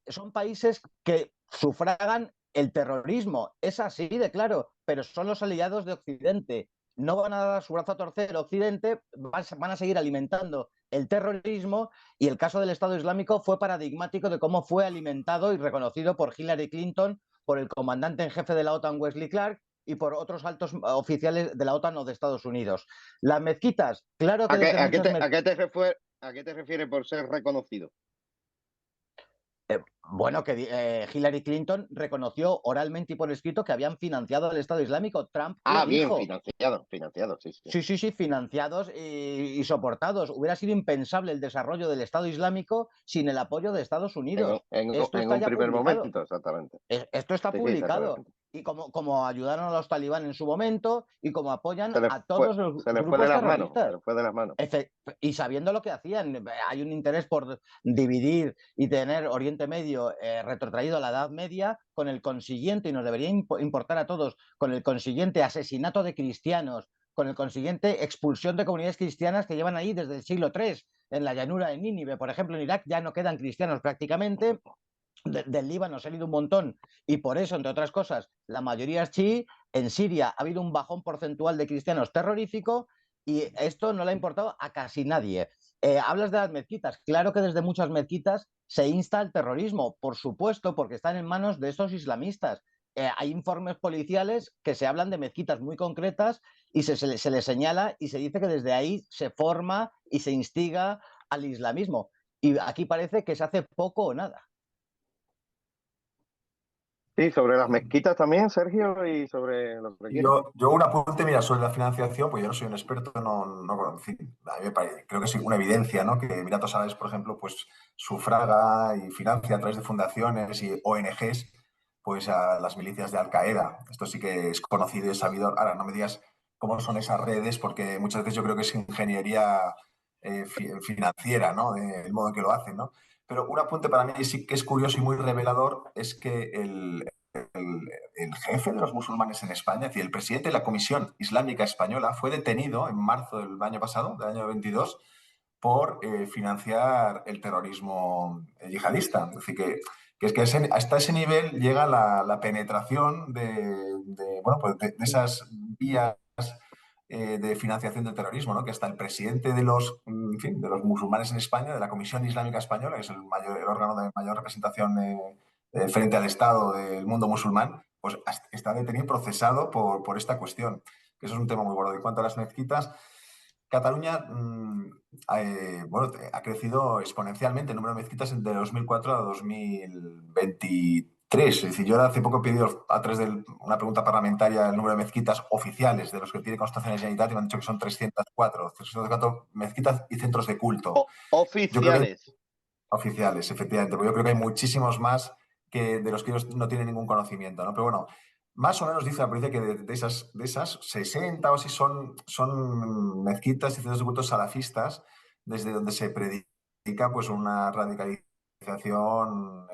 son países que sufragan el terrorismo. Es así de claro, pero son los aliados de Occidente. No van a dar su brazo a torcer Occidente, van a seguir alimentando el terrorismo, y el caso del Estado Islámico fue paradigmático de cómo fue alimentado y reconocido por Hillary Clinton, por el comandante en jefe de la OTAN, Wesley Clark, y por otros altos oficiales de la OTAN o de Estados Unidos. Las mezquitas, claro que ¿A qué, desde a qué muchas te, a qué te refue- a qué te refieres por ser reconocido? Bueno, que Hillary Clinton reconoció oralmente y por escrito que habían financiado al Estado Islámico. Trump lo Bien, dijo. financiado, sí, sí. Sí, financiados y soportados. Hubiera sido impensable el desarrollo del Estado Islámico sin el apoyo de Estados Unidos. Esto En está un ya primer publicado. momento, exactamente. Esto está Sí, sí, publicado. exactamente. Y como ayudaron a los talibán en su momento y como apoyan Se les a todos los se les fue de grupos las manos, se terroristas. les fue de las manos. Y sabiendo lo que hacían, hay un interés por dividir y tener Oriente Medio retrotraído a la Edad Media, con el consiguiente, y nos debería importar a todos, con el consiguiente asesinato de cristianos, con el consiguiente expulsión de comunidades cristianas que llevan ahí desde el siglo III, en la llanura de Nínive, por ejemplo, en Irak ya no quedan cristianos prácticamente. Del Líbano se han ido un montón, y por eso, entre otras cosas, la mayoría es chií. En Siria ha habido un bajón porcentual de cristianos terrorífico, y esto no le ha importado a casi nadie. Hablas de las mezquitas. Claro que desde muchas mezquitas se insta al terrorismo, por supuesto, porque están en manos de estos islamistas. hay informes policiales que se hablan de mezquitas muy concretas y se le señala y se dice que desde ahí se forma y se instiga al islamismo. Y aquí parece que se hace poco o nada. Sí, sobre las mezquitas también, Sergio, y sobre lo que quieras. Yo un apunte, mira, sobre la financiación, pues yo no soy un experto, en fin, a mí creo que es una evidencia, ¿no? Que Emiratos Árabes, por ejemplo, pues sufraga y financia a través de fundaciones y ONGs, pues a las milicias de Al-Qaeda. Esto sí que es conocido y es sabido. Ahora, no me digas cómo son esas redes, porque muchas veces yo creo que es ingeniería financiera, ¿no? El modo en que lo hacen, ¿no? Pero un apunte para mí sí que es curioso y muy revelador es que el jefe de los musulmanes en España, es decir, el presidente de la Comisión Islámica Española, fue detenido en marzo del año pasado, del año 22, por financiar el terrorismo yihadista. Es decir, que hasta ese nivel llega la penetración bueno, pues de esas vías de financiación del terrorismo, ¿no? Que hasta el presidente en fin, de los musulmanes en España, de la Comisión Islámica Española, que es el órgano de mayor representación frente al Estado del mundo musulmán, pues está detenido y procesado por esta cuestión, que eso es un tema muy gordo. En cuanto a las mezquitas, Cataluña bueno, ha crecido exponencialmente el número de mezquitas de 2004 a 2023. Es decir, yo hace poco he pedido a través de una pregunta parlamentaria el número de mezquitas oficiales de los que tiene constancia en la Generalitat y me han dicho que son 304 mezquitas y centros de culto. Yo creo que Oficiales. oficiales, efectivamente, porque yo creo que hay muchísimos más que de los que ellos no tienen ningún conocimiento, ¿no? Pero bueno, más o menos dice la policía que de esas 60 o así son mezquitas y centros de culto salafistas desde donde se predica pues una radicalización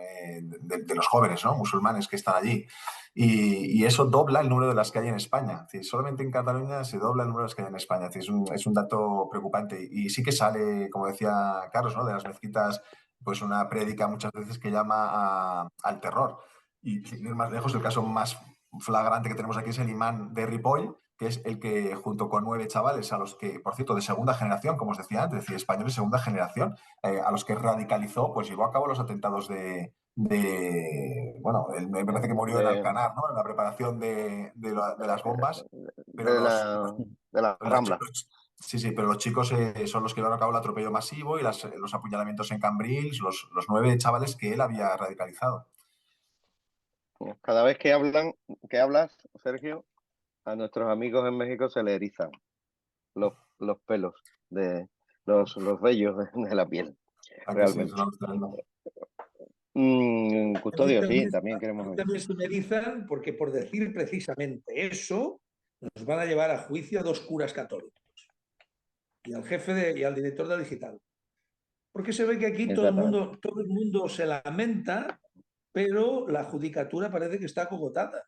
de los jóvenes, ¿no? Musulmanes que están allí. Y eso dobla el número de las que hay en España. Es decir, solamente en Cataluña se dobla el número de las que hay en España. Es decir, es un dato preocupante. Y sí que sale, como decía Carlos, ¿no? De las mezquitas, pues una prédica muchas veces que llama al terror. Y sin ir más lejos, el caso más flagrante que tenemos aquí es el imán de Ripoll, que es el que, junto con 9 chavales, a los que, por cierto, de segunda generación, como os decía antes, es decir, españoles de segunda generación, a los que radicalizó, pues llevó a cabo los atentados bueno, me parece que murió en De, Alcanar, ¿no? En la preparación de las bombas, pero de la los Rambla. chicos, sí, sí, pero los chicos son los que llevaron a cabo el atropello masivo y los apuñalamientos en Cambrils, los 9 chavales que él había radicalizado. Cada vez que hablas, Sergio, a nuestros amigos en México se les erizan los pelos de los vellos de la piel, ¿A que sí? Eso realmente. no está viendo. A mí Custodio, sí, también, también a queremos mí ver. también se me erizan porque por decir precisamente eso nos van a llevar a juicio a 2 curas católicos y al jefe y al director de digital. Porque se ve que aquí Exactamente. todo el mundo se lamenta, pero la judicatura parece que está acogotada.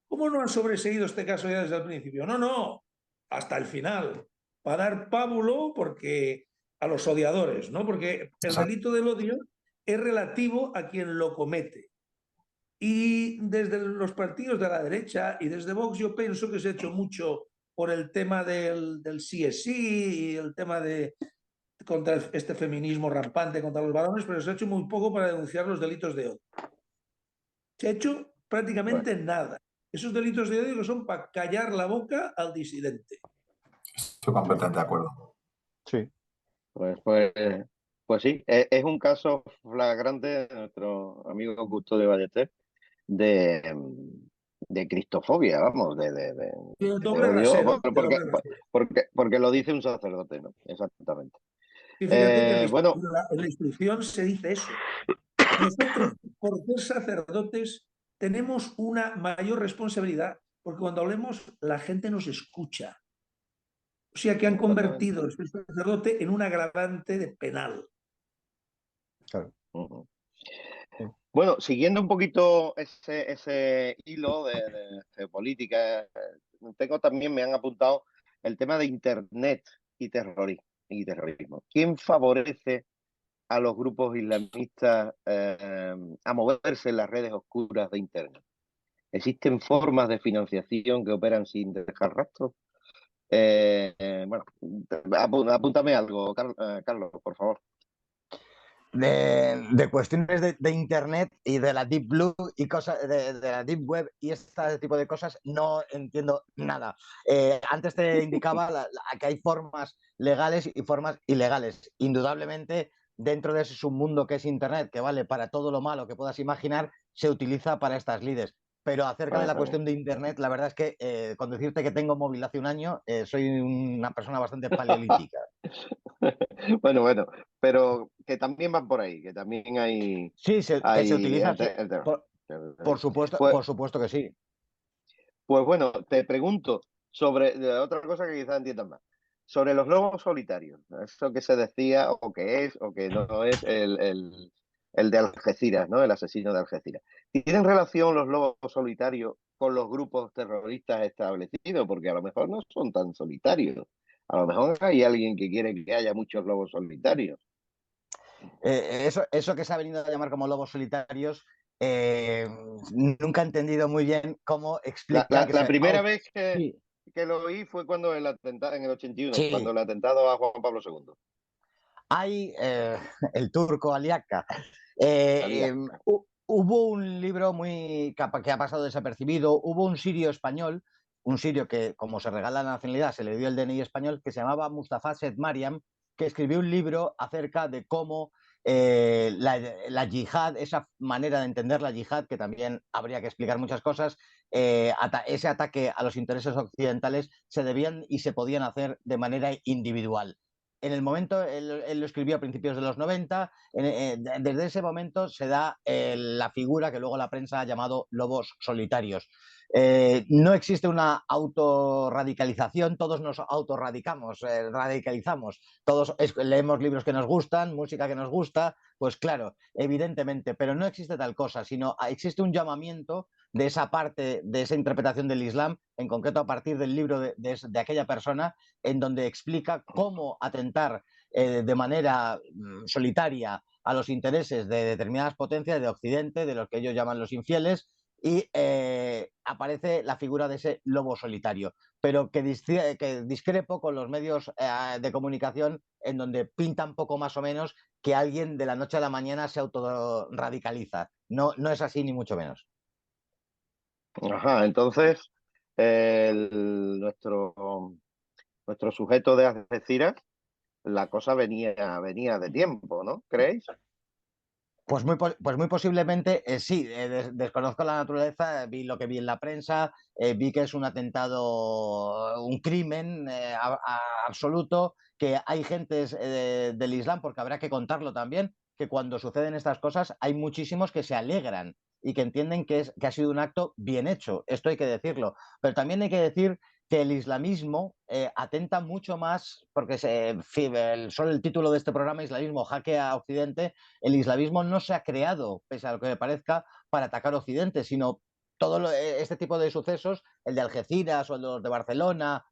¿Cómo no han sobreseído este caso ya desde el principio? No, no, hasta el final, para dar pábulo porque a los odiadores, ¿no? Porque el Exacto. delito del odio es relativo a quien lo comete. Y desde los partidos de la derecha y desde Vox yo pienso que se ha hecho mucho por el tema del sí es sí y el tema de contra este feminismo rampante contra los varones, pero se ha hecho muy poco para denunciar los delitos de odio. Se ha hecho Bueno, prácticamente nada. Esos delitos de odio que son para callar la boca al disidente. Estoy completamente de acuerdo. Sí. pues, pues, pues sí, es un caso flagrante de nuestro amigo Custodio Ballester de, de cristofobia, vamos, De de doble odio, rasero. De porque, doble rasero. porque lo dice un sacerdote, ¿no? Exactamente. Y fíjate que Bueno, en la instrucción se dice eso. Nosotros, por ser sacerdotes, tenemos una mayor responsabilidad, porque cuando hablemos, la gente nos escucha. O sea que han exactamente. convertido el ser sacerdote en un agravante de penal. Claro. Ujú. Sí. Bueno, siguiendo un poquito ese hilo de política, tengo también, me han apuntado el tema de Internet y terrorismo. ¿Quién favorece a los grupos islamistas a moverse en las redes oscuras de Internet? ¿Existen formas de financiación que operan sin dejar rastro? Bueno, apúntame algo, Carlos, por favor. de cuestiones de Internet y de la Deep Blue y cosas de la Deep Web y este tipo de cosas no entiendo nada. Antes te indicaba que hay formas legales y formas ilegales. Indudablemente, dentro de ese submundo que es Internet, que vale para todo lo malo que puedas imaginar, se utiliza para estas lides. Pero acerca de la cuestión de Internet, la verdad es que con decirte que tengo móvil hace un año, soy una persona bastante paleolítica. Bueno, pero que también van por ahí, que también hay, Sí, que se hay utiliza, sí, Pues, por supuesto que sí. pues bueno, te pregunto sobre otra cosa que quizás entiendas más. Sobre los lobos solitarios, eso que se decía o que es o que no es el de Algeciras, ¿no? El asesino de Algeciras. ¿Tienen relación los lobos solitarios con los grupos terroristas establecidos? Porque a lo mejor no son tan solitarios. A lo mejor hay alguien que quiere que haya muchos lobos solitarios. Eso que se ha venido a llamar como lobos solitarios, nunca he entendido muy bien cómo La, explican la- que la se... primera vez Sí, que lo oí fue cuando el atentado, en el 81, cuando sí, el atentado a Juan Pablo II. hay el turco Aliaca. Salía. Hubo un libro que ha pasado desapercibido, hubo un sirio español, un sirio que, como se regala la nacionalidad, se le dio el DNI español, que se llamaba Mustafa Sed Mariam, que escribió un libro acerca de cómo la yihad, esa manera de entender la yihad, que también habría que explicar muchas cosas, ese ataque a los intereses occidentales se debían y se podían hacer de manera individual. En el momento, él lo escribió a principios de los 90, desde ese momento se da la figura que luego la prensa ha llamado lobos solitarios. No existe una autorradicalización, todos nos autorradicamos, radicalizamos, todos leemos libros que nos gustan, música que nos gusta, pues claro, evidentemente, pero no existe tal cosa, sino existe un llamamiento de esa parte, de esa interpretación del Islam, en concreto a partir del libro de aquella persona, en donde explica cómo atentar de manera solitaria a los intereses de determinadas potencias de Occidente, de los que ellos llaman los infieles, y aparece la figura de ese lobo solitario, pero que discrepo con los medios de comunicación en donde pintan poco más o menos que alguien de la noche a la mañana se autorradicaliza. No, no es así ni mucho menos. Ajá, entonces nuestro sujeto de Algeciras, la cosa venía de tiempo, ¿no? ¿Creéis? Pues muy posiblemente sí, desconozco la naturaleza, vi lo que vi en la prensa, vi que es un atentado, un crimen absoluto, que hay gentes del Islam, porque habrá que contarlo también, que cuando suceden estas cosas hay muchísimos que se alegran y que entienden que ha sido un acto bien hecho, esto hay que decirlo, pero también hay que decir que el islamismo atenta mucho más, porque solo el título de este programa, Islamismo, jaque a Occidente, el islamismo no se ha creado, pese a lo que me parezca, para atacar Occidente, sino este tipo de sucesos, el de Algeciras o el de los de Barcelona,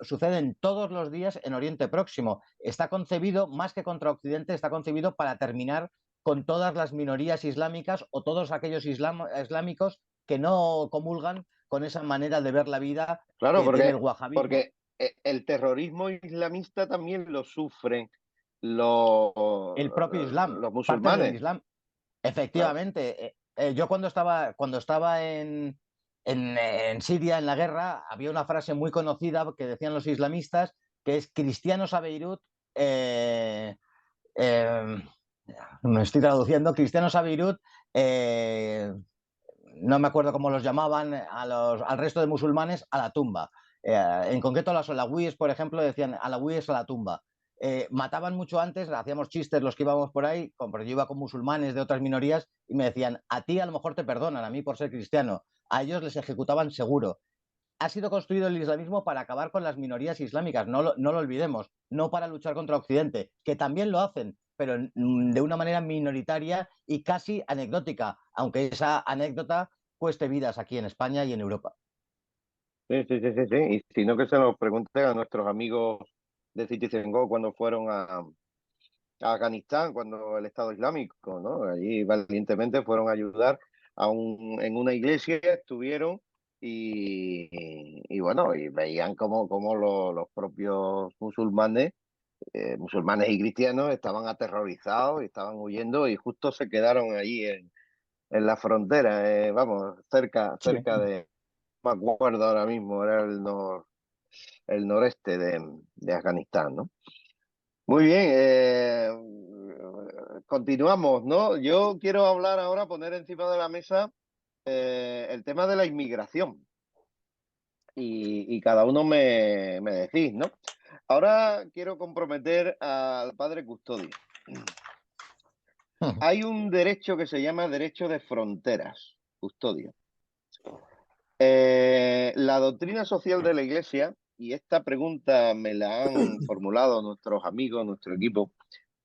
suceden todos los días en Oriente Próximo. Está concebido, más que contra Occidente, está concebido para terminar con todas las minorías islámicas o todos aquellos islámicos que no comulgan con esa manera de ver la vida Claro, que tiene el wahabismo. porque el terrorismo islamista también lo sufren El propio Islam, los partes del musulmanes. Islam. Claro. Efectivamente, yo cuando estaba en Siria, en la guerra, había una frase muy conocida que decían los islamistas, que es cristianos a Beirut, eh, eh, me estoy traduciendo, cristianos a Beirut, eh, no me acuerdo cómo los llamaban, al resto de musulmanes a la tumba. En concreto, los alawíes, por ejemplo, decían alawíes a la tumba. Mataban mucho antes, hacíamos chistes los que íbamos por ahí, porque yo iba con musulmanes de otras minorías y me decían, a ti a lo mejor te perdonan, a mí por ser cristiano, a ellos les ejecutaban seguro. Ha sido construido el islamismo para acabar con las minorías islámicas, no lo olvidemos, no para luchar contra Occidente, que también lo hacen, pero de una manera minoritaria y casi anecdótica, aunque esa anécdota cueste vidas aquí en España y en Europa. Sí, sí, sí, sí, sí. Y si no, que se lo pregunten a nuestros amigos de Citizen Go cuando fueron a Afganistán, cuando el Estado Islámico, ¿no? Allí valientemente fueron a ayudar en una iglesia, estuvieron y bueno, y veían como los propios musulmanes musulmanes y cristianos estaban aterrorizados y estaban huyendo y justo se quedaron allí en la frontera, vamos, Sí. cerca de, no me acuerdo ahora mismo, era el noreste de Afganistán, ¿no? Muy bien, continuamos, ¿no? Yo quiero hablar ahora, poner encima de la mesa el tema de la inmigración y cada uno me decís, ¿no? Ahora quiero comprometer al padre Custodio. Hay un derecho que se llama derecho de fronteras, Custodio. La doctrina social de la Iglesia, y esta pregunta me la han formulado nuestros amigos, nuestro equipo,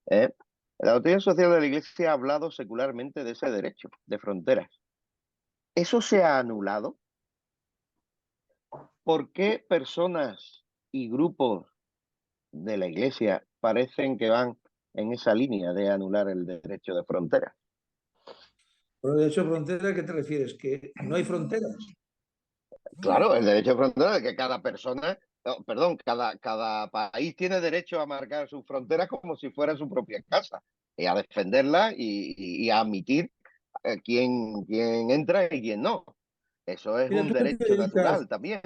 ¿eh? La doctrina social de la Iglesia ha hablado secularmente de ese derecho de fronteras. ¿Eso se ha anulado? ¿Por qué personas y grupos de la Iglesia parecen que van en esa línea de anular el derecho de fronteras? Por el derecho de frontera, ¿a qué te refieres? ¿Que no hay fronteras? Claro, el derecho de frontera es que cada persona, no, perdón, cada país tiene derecho a marcar sus fronteras como si fuera su propia casa y a defenderla y a admitir quién entra y quién no. Eso es Mira, un tú que te derecho dedicas, natural también.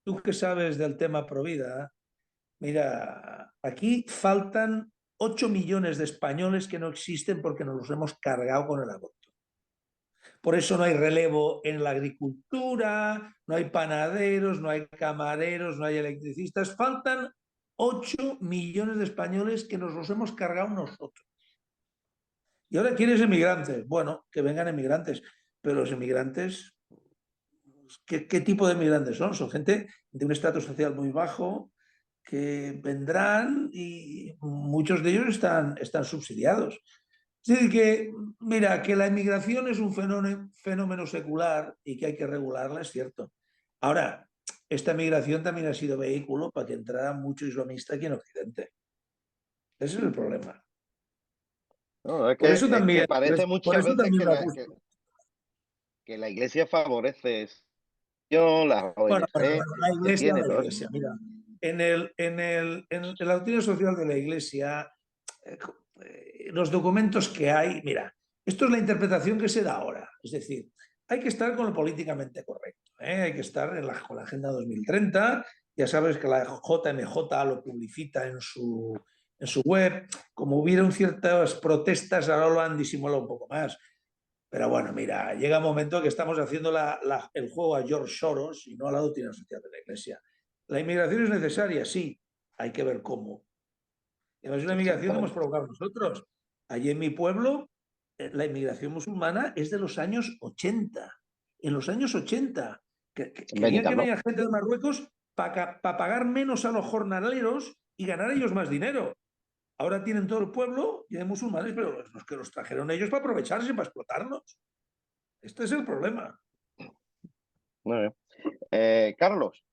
tú que sabes del tema Provida, mira, aquí faltan 8 millones de españoles que no existen porque nos los hemos cargado con el aborto. Por eso no hay relevo en la agricultura, no hay panaderos, no hay camareros, no hay electricistas. Faltan 8 millones de españoles que nos los hemos cargado nosotros. Y ahora quieres emigrantes. Bueno, que vengan emigrantes, pero los emigrantes, ¿qué tipo de emigrantes son? Son gente de un estatus social muy bajo que vendrán y muchos de ellos están subsidiados. Es decir, que, mira, que la inmigración es un fenómeno secular y que hay que regularla, es cierto. Ahora, esta migración también ha sido vehículo para que entrara mucho islamista aquí en Occidente. Ese es el problema. No, Por eso es que también, parece por muchas eso veces también me ha puesto. que la Iglesia favorece las Bueno, ONG, que tiene la todo eso. iglesia, mira. En la doctrina social de la iglesia, eh, los documentos que hay, mira, esto es la interpretación que se da ahora. Es decir, hay que estar con lo políticamente correcto, ¿eh? Hay que estar con la Agenda 2030. Ya sabes que la JMJ lo publicita en su web. Como hubieron ciertas protestas, ahora lo han disimulado un poco más. Pero bueno, mira, llega un momento que estamos haciendo el juego a George Soros y no a la doctrina social de la Iglesia. ¿La inmigración es necesaria? Sí, hay que ver cómo. Además, es una inmigración que hemos Exactamente. provocado nosotros. Allí en mi pueblo, la inmigración musulmana es de los años 80. En los años 80, En querían que Benítez, venga gente de Marruecos para pagar menos a los jornaleros y ganar ellos más dinero. Ahora tienen todo el pueblo y de musulmanes, pero los que los trajeron ellos para aprovecharse, para explotarnos. Este es el problema. muy bien. Carlos,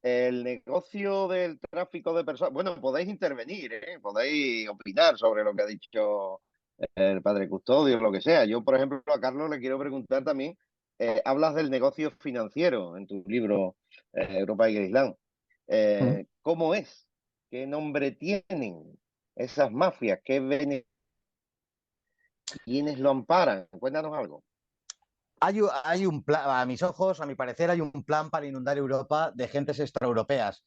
el negocio del tráfico de personas, bueno, podéis intervenir, podéis opinar sobre lo que ha dicho el padre Custodio, lo que sea. Yo, por ejemplo, a Carlos le quiero preguntar también, hablas del negocio financiero en tu libro Europa y el Islam. ¿Cómo es? ¿Qué nombre tienen esas mafias? ¿Quiénes lo amparan? Cuéntanos algo. Hay un plan, a mis ojos, a mi parecer, hay un plan para inundar Europa de gentes extraeuropeas,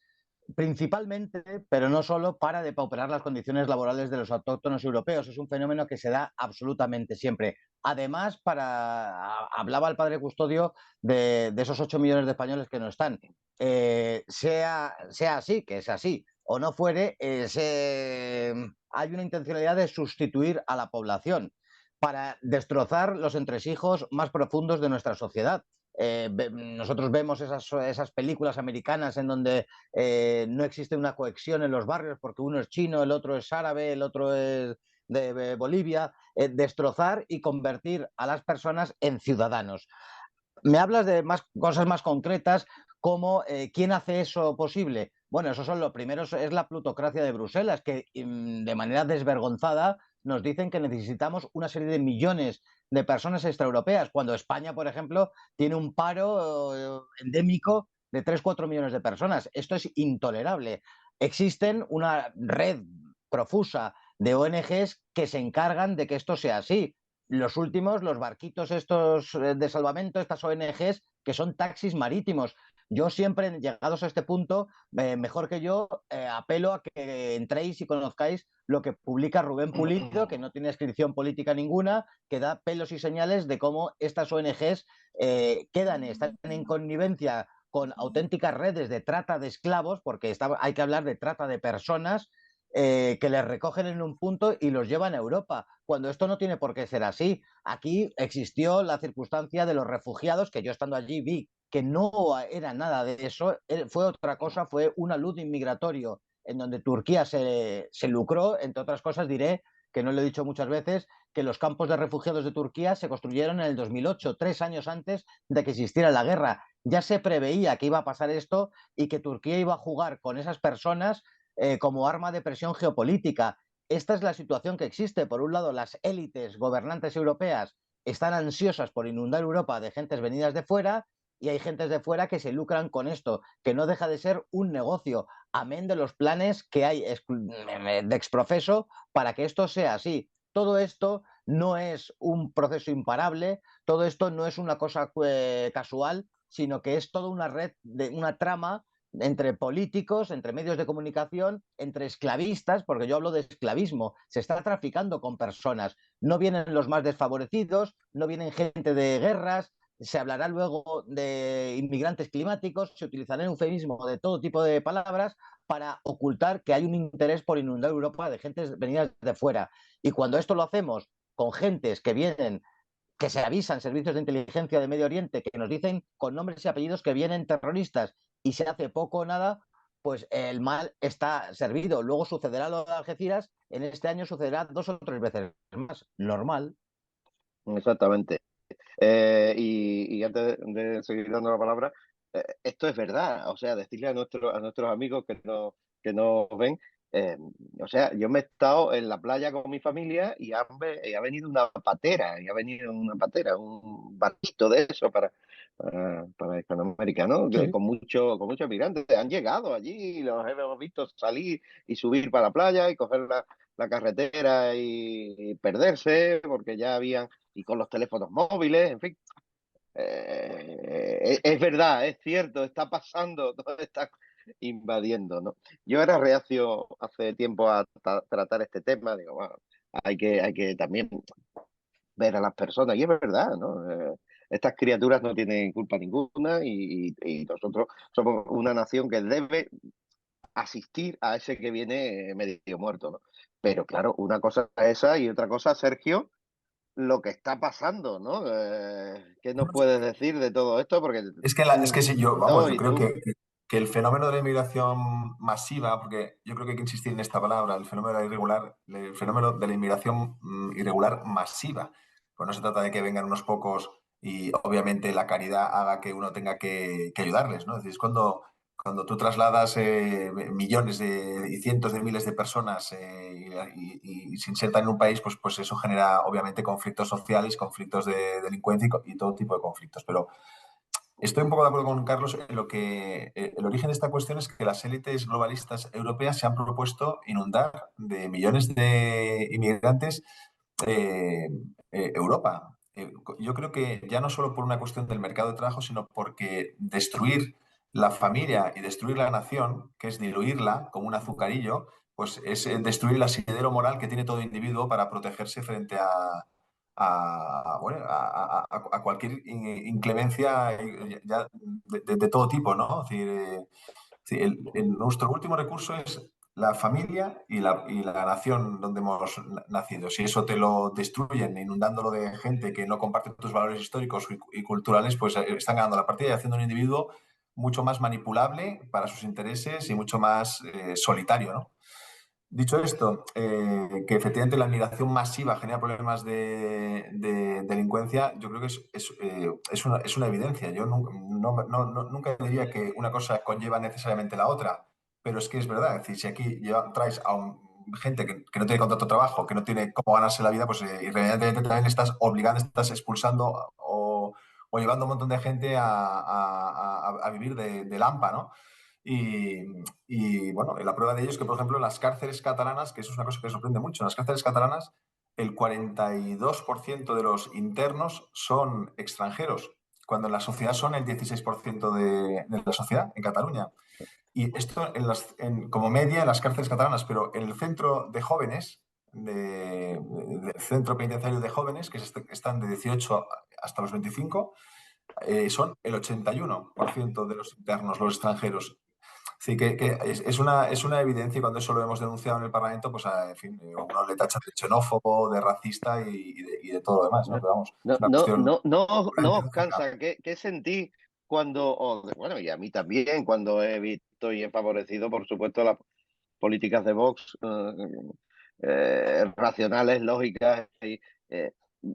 principalmente, pero no solo, para depauperar las condiciones laborales de los autóctonos europeos. Es un fenómeno que se da absolutamente siempre. Además, hablaba el padre Custodio de esos 8 millones de españoles que no están. Sea así, que es así, o no fuere, hay una intencionalidad de sustituir a la población para destrozar los entresijos más profundos de nuestra sociedad. Nosotros vemos esas películas americanas en donde no existe una cohesión en los barrios porque uno es chino, el otro es árabe, el otro es de Bolivia. Destrozar y convertir a las personas en ciudadanos. Me hablas de cosas más concretas, como ¿quién hace eso posible? Bueno, eso son lo primero, es la plutocracia de Bruselas, que de manera desvergonzada nos dicen que necesitamos una serie de millones de personas extraeuropeas, cuando España, por ejemplo, tiene un paro endémico de 3-4 millones de personas. Esto es intolerable. existen una red profusa de ONGs que se encargan de que esto sea así. Los últimos, los barquitos estos de salvamento, estas ONGs que son taxis marítimos. Yo siempre, llegados a este punto, mejor que yo, apelo a que entréis y conozcáis lo que publica Rubén Pulido, que no tiene inscripción política ninguna, que da pelos y señales de cómo estas ONGs están en connivencia con auténticas redes de trata de esclavos, porque hay que hablar de trata de personas, que les recogen en un punto y los llevan a Europa, cuando esto no tiene por qué ser así. Aquí existió la circunstancia de los refugiados, que yo estando allí vi que no era nada de eso, fue otra cosa, fue un alud inmigratorio en donde Turquía se lucró. Entre otras cosas diré, que no lo he dicho muchas veces, que los campos de refugiados de Turquía se construyeron en el 2008, 3 años antes de que existiera la guerra. Ya se preveía que iba a pasar esto y que Turquía iba a jugar con esas personas como arma de presión geopolítica. Esta es la situación que existe. Por un lado, las élites gobernantes europeas están ansiosas por inundar Europa de gentes venidas de fuera, y hay gentes de fuera que se lucran con esto, que no deja de ser un negocio, amén de los planes que hay de exprofeso para que esto sea así. Todo esto no es un proceso imparable, todo esto no es una cosa casual, sino que es toda una red, una trama entre políticos, entre medios de comunicación, entre esclavistas, porque yo hablo de esclavismo, se está traficando con personas, no vienen los más desfavorecidos, no vienen gente de guerras, se hablará luego de inmigrantes climáticos, se utilizará eufemismo de todo tipo de palabras para ocultar que hay un interés por inundar Europa de gentes venidas de fuera. Y cuando esto lo hacemos con gentes que vienen, que se avisan servicios de inteligencia de Medio Oriente, que nos dicen con nombres y apellidos que vienen terroristas, y se hace poco o nada, pues el mal está servido. Luego sucederá lo de Algeciras, en este año sucederá 2 o 3 veces más. Normal. Exactamente. Y antes de seguir dando la palabra, esto es verdad. O sea, decirle a nuestros amigos que nos ven, eh, o sea, yo me he estado en la playa con mi familia y ha venido una patera, un barquito de eso para Hispanoamérica, ¿no? Sí. Con muchos migrantes. Han llegado allí y los hemos visto salir y subir para la playa y coger la carretera y perderse porque ya habían, y con los teléfonos móviles, en fin. Es verdad, es cierto, está pasando, todo está invadiendo, ¿no? Yo era reacio hace tiempo a tratar este tema, digo, bueno, hay que también ver a las personas, y es verdad, ¿no? Estas criaturas no tienen culpa ninguna y nosotros somos una nación que debe asistir a ese que viene medio muerto, ¿no? Pero claro, una cosa es esa y otra cosa, Sergio, lo que está pasando, ¿no? ¿Qué nos puedes decir de todo esto? Porque Es que sí, yo, vamos, no, yo y creo tú, que el fenómeno de la inmigración masiva, porque yo creo que hay que insistir en esta palabra, el fenómeno de el fenómeno de la inmigración irregular masiva. Pues no se trata de que vengan unos pocos y obviamente la caridad haga que uno tenga que ayudarles, ¿no? Es decir, es cuando tú trasladas millones y cientos de miles de personas y se insertan en un país, pues eso genera obviamente conflictos sociales, conflictos de delincuencia y todo tipo de conflictos. Pero estoy un poco de acuerdo con Carlos en lo que el origen de esta cuestión es que las élites globalistas europeas se han propuesto inundar de millones de inmigrantes eh, Europa. Yo creo que ya no solo por una cuestión del mercado de trabajo, sino porque destruir la familia y destruir la nación, que es diluirla como un azucarillo, pues es destruir el asidero moral que tiene todo individuo para protegerse frente bueno, a cualquier inclemencia ya de todo tipo, ¿no? Es decir, sí, nuestro último recurso es la familia y la nación donde hemos nacido. Si eso te lo destruyen inundándolo de gente que no comparte tus valores históricos y culturales, pues están ganando la partida y haciendo un individuo mucho más manipulable para sus intereses y mucho más solitario, ¿no? Dicho esto, que efectivamente la migración masiva genera problemas de delincuencia, yo creo que es una evidencia. Yo nunca diría que una cosa conlleva necesariamente la otra, pero es que es verdad. Es decir, si aquí traes a gente que no tiene contrato de trabajo, que no tiene cómo ganarse la vida, pues irremediablemente también estás obligando, estás expulsando o llevando a un montón de gente a vivir de lampa, ¿no? Y bueno, la prueba de ello es que, por ejemplo, en las cárceles catalanas, que eso es una cosa que sorprende mucho, en las cárceles catalanas el 42% de los internos son extranjeros, cuando en la sociedad son el 16% de la sociedad en Cataluña. Y esto como media en las cárceles catalanas, pero en el centro de jóvenes, del centro penitenciario de jóvenes, que están de 18 hasta los 25, son el 81% de los internos, los extranjeros. Sí, que es una evidencia y cuando eso lo hemos denunciado en el Parlamento, pues en fin, uno le tacha de xenófobo, de racista y de todo lo demás, ¿no? Pero vamos, es No, una no, cuestión no, no, no puramente os lógica. cansa. ¿Qué sentís cuando, bueno, y a mí también, cuando he visto y he favorecido, por supuesto, las políticas de Vox racionales, lógicas? Eh,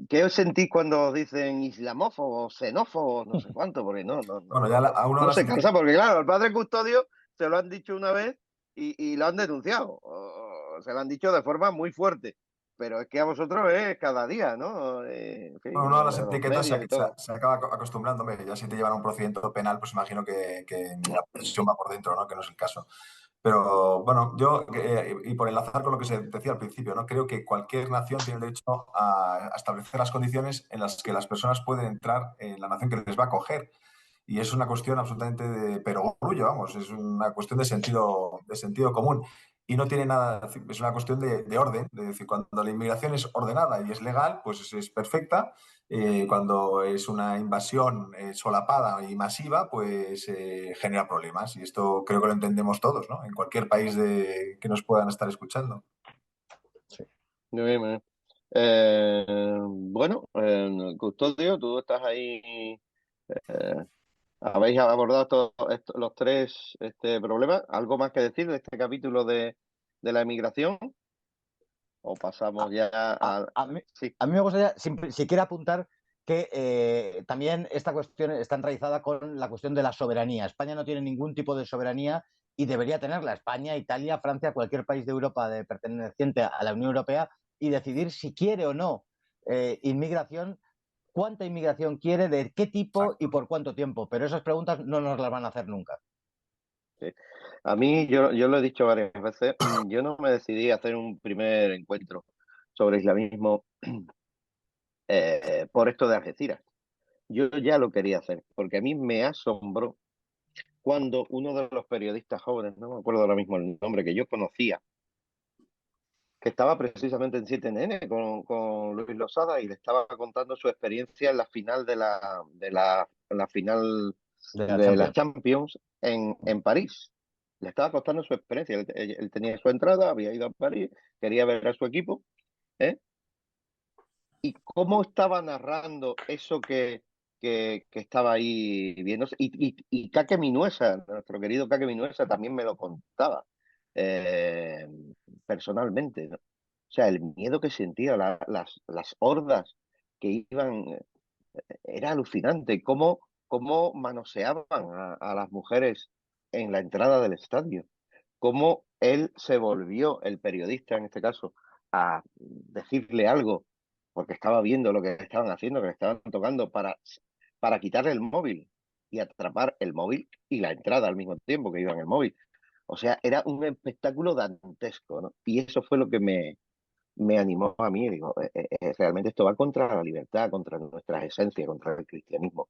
¿Qué os sentís cuando os dicen islamófobos, xenófobos, no sé cuánto? Porque Bueno, ya a uno no las se etiquetas. cansa, porque claro, al padre Custodio se lo han dicho una vez y lo han denunciado. Se lo han dicho de forma muy fuerte. Pero es que a vosotros es cada día, ¿no? En fin, Bueno, uno a las los etiquetas medios y todo. se acaba acostumbrando. Hombre, ya si te llevan a un procedimiento penal, pues imagino que ni la presión va por dentro, ¿no? Que no es el caso. Pero bueno, yo, y por enlazar con lo que se decía al principio, ¿no? Creo que cualquier nación tiene el derecho a establecer las condiciones en las que las personas pueden entrar en la nación que les va a acoger. Y es una cuestión absolutamente de perogrullo, vamos, es una cuestión de sentido común. Y no tiene nada, es una cuestión de orden, de decir, cuando la inmigración es ordenada y es legal, pues es perfecta. Cuando es una invasión solapada y masiva, pues genera problemas. Y esto creo que lo entendemos todos, ¿no? En cualquier país que nos puedan estar escuchando. Muy bien, muy bien. Bueno, Custodio, tú estás ahí. eh, ¿Habéis abordado los tres problemas? ¿Algo más que decir de este capítulo de la emigración? ¿O pasamos ya A, a... a mí, Sí, a mí me gustaría siquiera apuntar que también esta cuestión está enraizada con la cuestión de la soberanía. España no tiene ningún tipo de soberanía y debería tenerla. España, Italia, Francia, cualquier país de Europa perteneciente a la Unión Europea y decidir si quiere o no inmigración, cuánta inmigración quiere, de qué tipo y Exacto. por cuánto tiempo. Pero esas preguntas no nos las van a hacer nunca. sí. A mí, yo lo he dicho varias veces, yo no me decidí a hacer un primer encuentro sobre islamismo por esto de Algeciras. Yo ya lo quería hacer, porque a mí me asombró cuando uno de los periodistas jóvenes, no me acuerdo ahora mismo el nombre, que yo conocía, que estaba precisamente en 7NN con Luis Losada y le estaba contando su experiencia en la final la final De la de la Champions. Champions en París. Le estaba contando su experiencia. Él tenía su entrada, había ido a París, quería ver a su equipo, ¿eh? Y cómo estaba narrando eso que estaba ahí viendo. Y Kake Minuesa, nuestro querido Kake Minuesa, también me lo contaba eh, personalmente, ¿no? O sea, el miedo que sentía, las hordas que iban, era alucinante. Cómo manoseaban a las mujeres en la entrada del estadio. Cómo él se volvió, el periodista en este caso, a decirle algo, porque estaba viendo lo que estaban haciendo, que le estaban tocando, para quitarle el móvil y atrapar el móvil y la entrada al mismo tiempo que iba en el móvil. O sea, era un espectáculo dantesco, ¿no? Y eso fue lo que me animó a mí. Digo, realmente esto va contra la libertad, contra nuestras esencias, contra el cristianismo,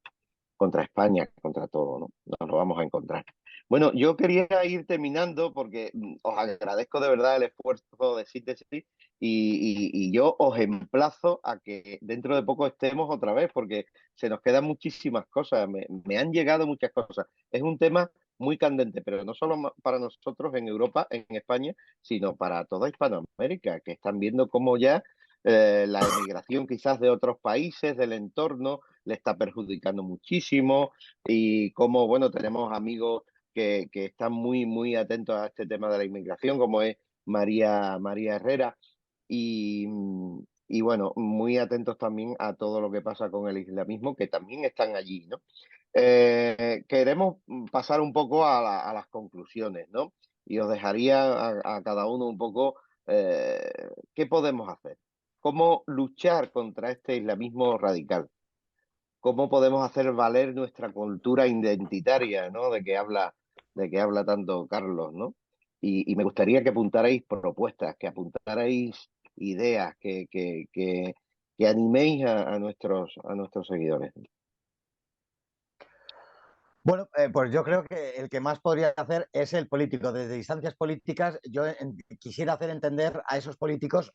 contra España, contra todo, ¿no? Nos lo vamos a encontrar. Bueno, yo quería ir terminando porque os agradezco de verdad el esfuerzo de síntesis y yo os emplazo a que dentro de poco estemos otra vez porque se nos quedan muchísimas cosas, me han llegado muchas cosas. Es un tema muy candente, pero no solo para nosotros en Europa, en España, sino para toda Hispanoamérica, que están viendo cómo ya la emigración quizás de otros países, del entorno, le está perjudicando muchísimo y como, bueno, tenemos amigos que están muy atentos a este tema de la inmigración, como es María Herrera, y, y bueno, muy atentos también a todo lo que pasa con el islamismo, que también están allí, ¿no? Queremos pasar un poco a las conclusiones, ¿no? Y os dejaría a cada uno un poco qué podemos hacer, cómo luchar contra este islamismo radical, cómo podemos hacer valer nuestra cultura identitaria, ¿no? De que habla de que habla tanto Carlos, ¿no? Y me gustaría que apuntarais propuestas, que apuntarais ideas, que animéis a nuestros seguidores. Bueno, pues yo creo que el que más podría hacer es el político. Desde instancias políticas, yo quisiera hacer entender a esos políticos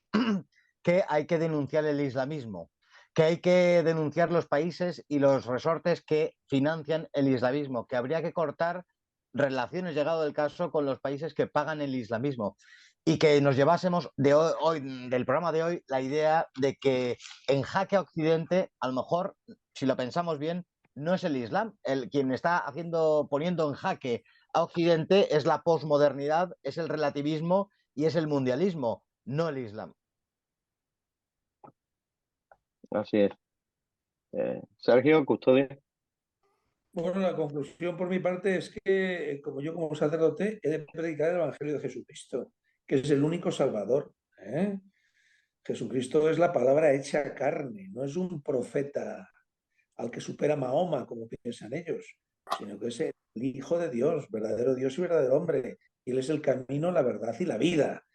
que hay que denunciar el islamismo, que hay que denunciar los países y los resortes que financian el islamismo, que habría que cortar relaciones, llegado el caso, con los países que pagan el islamismo y que nos llevásemos del programa de hoy la idea de que en jaque a Occidente, a lo mejor, si lo pensamos bien, no es el Islam. Quien está poniendo en jaque a Occidente es la posmodernidad, es el relativismo y es el mundialismo, no el Islam. Así es. Sergio, Custodio. Bueno, la conclusión por mi parte es que, como yo como sacerdote, he de predicar el Evangelio de Jesucristo, que es el único Salvador. ¿Eh? Jesucristo es la palabra hecha carne, no es un profeta al que supera Mahoma, como piensan ellos, sino que es el Hijo de Dios, verdadero Dios y verdadero hombre. Y Él es el camino, la verdad y la vida.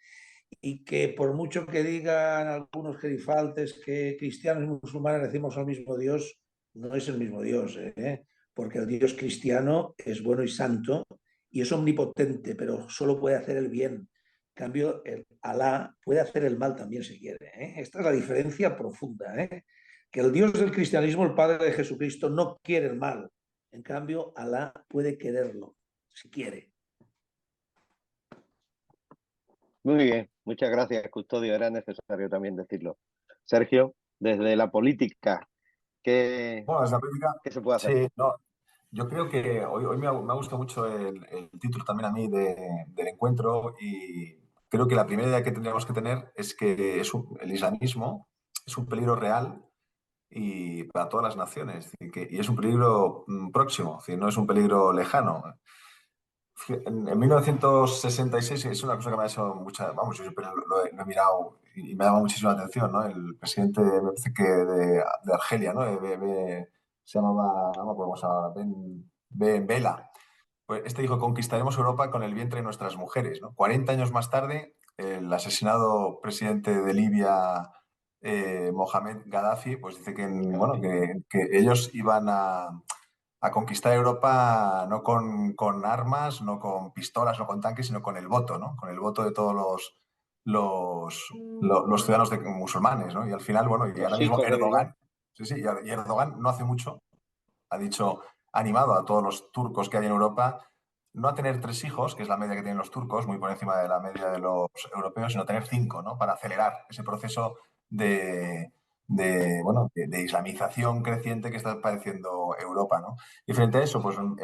Y que por mucho que digan algunos gerifaltes que cristianos y musulmanes decimos al mismo Dios, no es el mismo Dios, ¿eh? Porque el Dios cristiano es bueno y santo y es omnipotente, pero solo puede hacer el bien. En cambio, el Alá puede hacer el mal también si quiere. ¿Eh? Esta es la diferencia profunda. ¿Eh? Que el Dios del cristianismo, el Padre de Jesucristo, no quiere el mal. En cambio, Alá puede quererlo, si quiere. Muy bien, muchas gracias, Custodio. Era necesario también decirlo. Sergio, desde la política, ¿qué, Bueno, desde la política, qué se puede hacer? sí, no, yo creo que hoy me ha gustado mucho el título también a mí del encuentro y creo que la primera idea que tendríamos que tener es que el islamismo es un peligro real y para todas las naciones y es un peligro próximo, es decir, no es un peligro lejano. En 1966 es una cosa que me ha hecho vamos, yo siempre lo he mirado y me ha dado muchísima atención, ¿no? El presidente, me parece que de Argelia, ¿no? Se llamaba, no me acuerdo cómo se llamaba, Ben Bella. Pues este dijo, conquistaremos Europa con el vientre de nuestras mujeres, ¿no? 40 años más tarde, el asesinado presidente de Libia, Mohamed Gaddafi, pues dice bueno, que ellos iban a conquistar Europa no con armas, no con pistolas, no con tanques, sino con el voto, ¿no? Con el voto de todos los ciudadanos musulmanes, ¿no? Y al final, bueno, y ahora Los mismo hijos de Bilbao. Erdogan, sí, sí, y Erdogan no hace mucho ha dicho, ha animado a todos los turcos que hay en Europa no a tener 3 hijos, que es la media que tienen los turcos, muy por encima de la media de los europeos, sino a tener 5, ¿no? Para acelerar ese proceso de islamización creciente que está padeciendo Europa, ¿no? Y frente a eso, pues al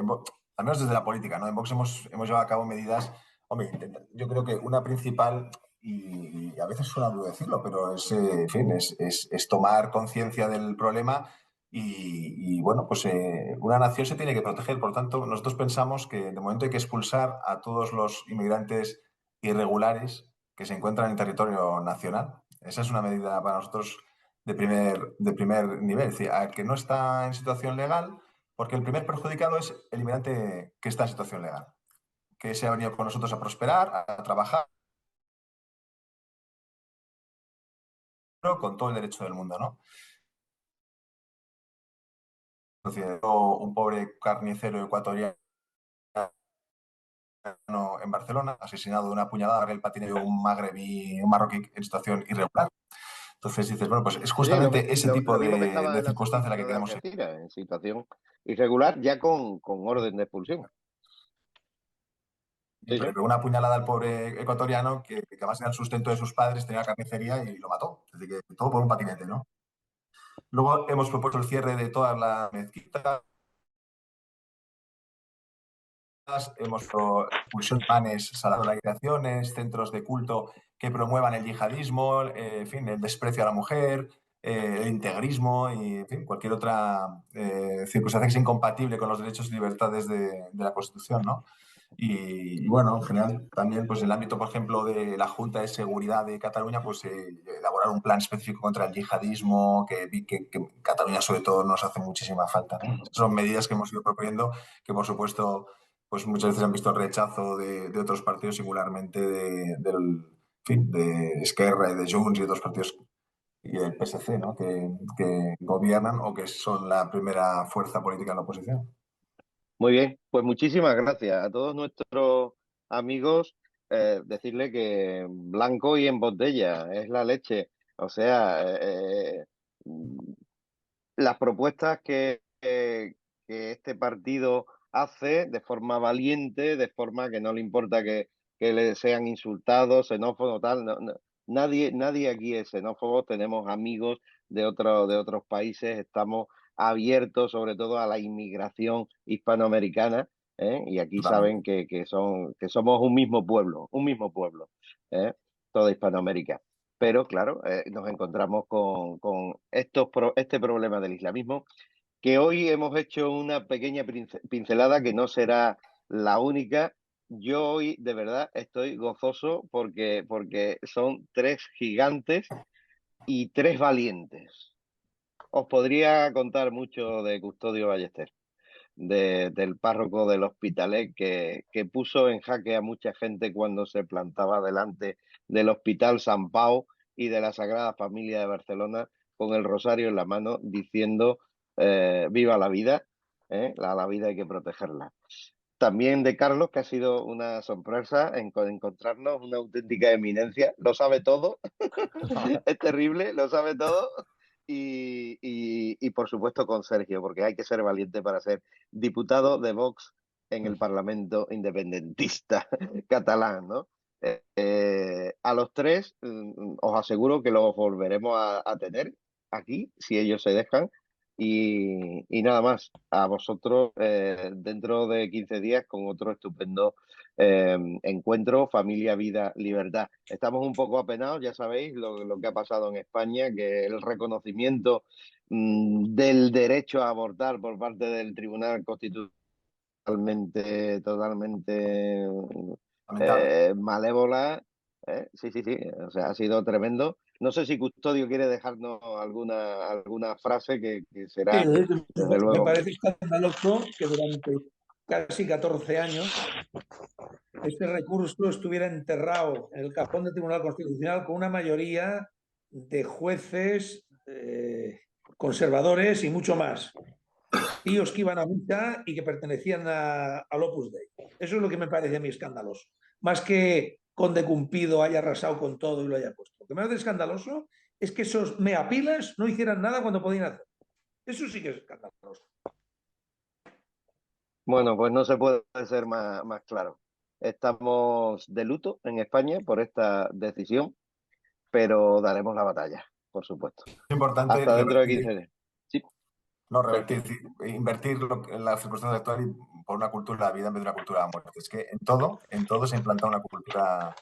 menos desde la política, ¿no? En Vox hemos llevado a cabo medidas, hombre, yo creo que una principal, y a veces suena duro decirlo, pero en fin, es tomar conciencia del problema bueno, pues una nación se tiene que proteger. Por tanto, nosotros pensamos que de momento hay que expulsar a todos los inmigrantes irregulares que se encuentran en territorio nacional. Esa es una medida para nosotros de primer nivel. Es decir, al que no está en situación legal, porque el primer perjudicado es el inmigrante que está en situación legal, que se ha venido con nosotros a prosperar, a trabajar, con todo el derecho del mundo, ¿no? Entonces, un pobre carnicero ecuatoriano en Barcelona, asesinado de una puñalada, el patinete de un magrebí, un marroquí en situación irregular. Entonces dices, bueno, pues es Sí, justamente ese tipo lo mismo que estaba de el circunstancia la que asesino de queremos ir. Algeciras, en situación irregular, ya con orden de expulsión. Sí, sí. Pero una puñalada al pobre ecuatoriano que además era el sustento de sus padres, tenía carnicería y lo mató. Es decir, que todo por un patinete, ¿no? Luego hemos propuesto el cierre de todas las mezquitas, hemos hecho expulsión de panes, salado de laicraciones, centros de culto que promuevan el yihadismo, en fin, el desprecio a la mujer, el integrismo y en fin, cualquier otra circunstancia que sea incompatible con los derechos y libertades de la Constitución, ¿no? Bueno, en general, también pues en el ámbito, por ejemplo, de la Junta de Seguridad de Cataluña, pues elaborar un plan específico contra el yihadismo, que en Cataluña sobre todo nos hace muchísima falta, ¿no? Son medidas que hemos ido proponiendo que, por supuesto, pues muchas veces han visto el rechazo de otros partidos, singularmente en fin, de Esquerra y de Junts y otros partidos y el PSC, ¿no? Que gobiernan o que son la primera fuerza política en la oposición. Muy bien, pues muchísimas gracias a todos nuestros amigos. Decirle que blanco y en botella es la leche. O sea, las propuestas que este partido hace de forma valiente, de forma que no le importa que le sean insultados, xenófobos, tal. Nadie aquí es xenófobo, tenemos amigos de otros países, estamos abiertos sobre todo a la inmigración hispanoamericana, ¿eh? Y aquí Totalmente. saben que somos un mismo pueblo, ¿eh? Toda Hispanoamérica. Pero claro, nos encontramos con este problema del islamismo, que hoy hemos hecho una pequeña pincelada que no será la única. Yo hoy de verdad estoy gozoso porque son tres gigantes y tres valientes. Os podría contar mucho de Custodio Ballester, del párroco del Hospitalet, que puso en jaque a mucha gente cuando se plantaba delante del Hospital San Pau y de la Sagrada Familia de Barcelona con el rosario en la mano diciendo viva la vida, la vida hay que protegerla. También de Carlos, que ha sido una sorpresa encontrarnos una auténtica eminencia, lo sabe todo, es terrible, lo sabe todo. Y por supuesto con Sergio, porque hay que ser valiente para ser diputado de Vox en el Parlamento independentista catalán, ¿no? A los tres os aseguro que los volveremos a tener aquí, si ellos se dejan. Y nada más, a vosotros dentro de 15 días con otro estupendo encuentro, familia, vida, libertad. Estamos un poco apenados, ya sabéis lo que ha pasado en España, que el reconocimiento del derecho a abortar por parte del Tribunal Constitucional totalmente Lamentable. malévola. Sí, sí, sí, o sea, ha sido tremendo. No sé si Custodio quiere dejarnos alguna frase que Sí, será, desde me luego. parece escandaloso que durante casi 14 años este recurso estuviera enterrado en el cajón del Tribunal Constitucional con una mayoría de jueces conservadores y mucho más. Tíos que iban a misa y que pertenecían al Opus Dei. Eso es lo que me parece a mí escandaloso. Más que Conde Cumpido haya arrasado con todo y lo haya puesto. Lo que me parece escandaloso es que esos meapilas no hicieran nada cuando podían hacer. Eso sí que es escandaloso. Bueno, pues no se puede ser más claro. Estamos de luto en España por esta decisión, pero daremos la batalla, por supuesto. Es importante Hasta dentro de revertir, 15 días. Sí, no Sergio. revertir, es decir, invertir en las circunstancias actuales por una cultura de la vida en vez de una cultura de la muerte. Es que en todo se ha implantado una cultura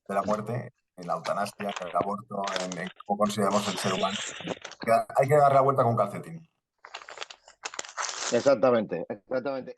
de la muerte, en la eutanasia, en el aborto, en cómo consideramos el ser humano. Que hay que dar la vuelta con calcetín. Exactamente, exactamente.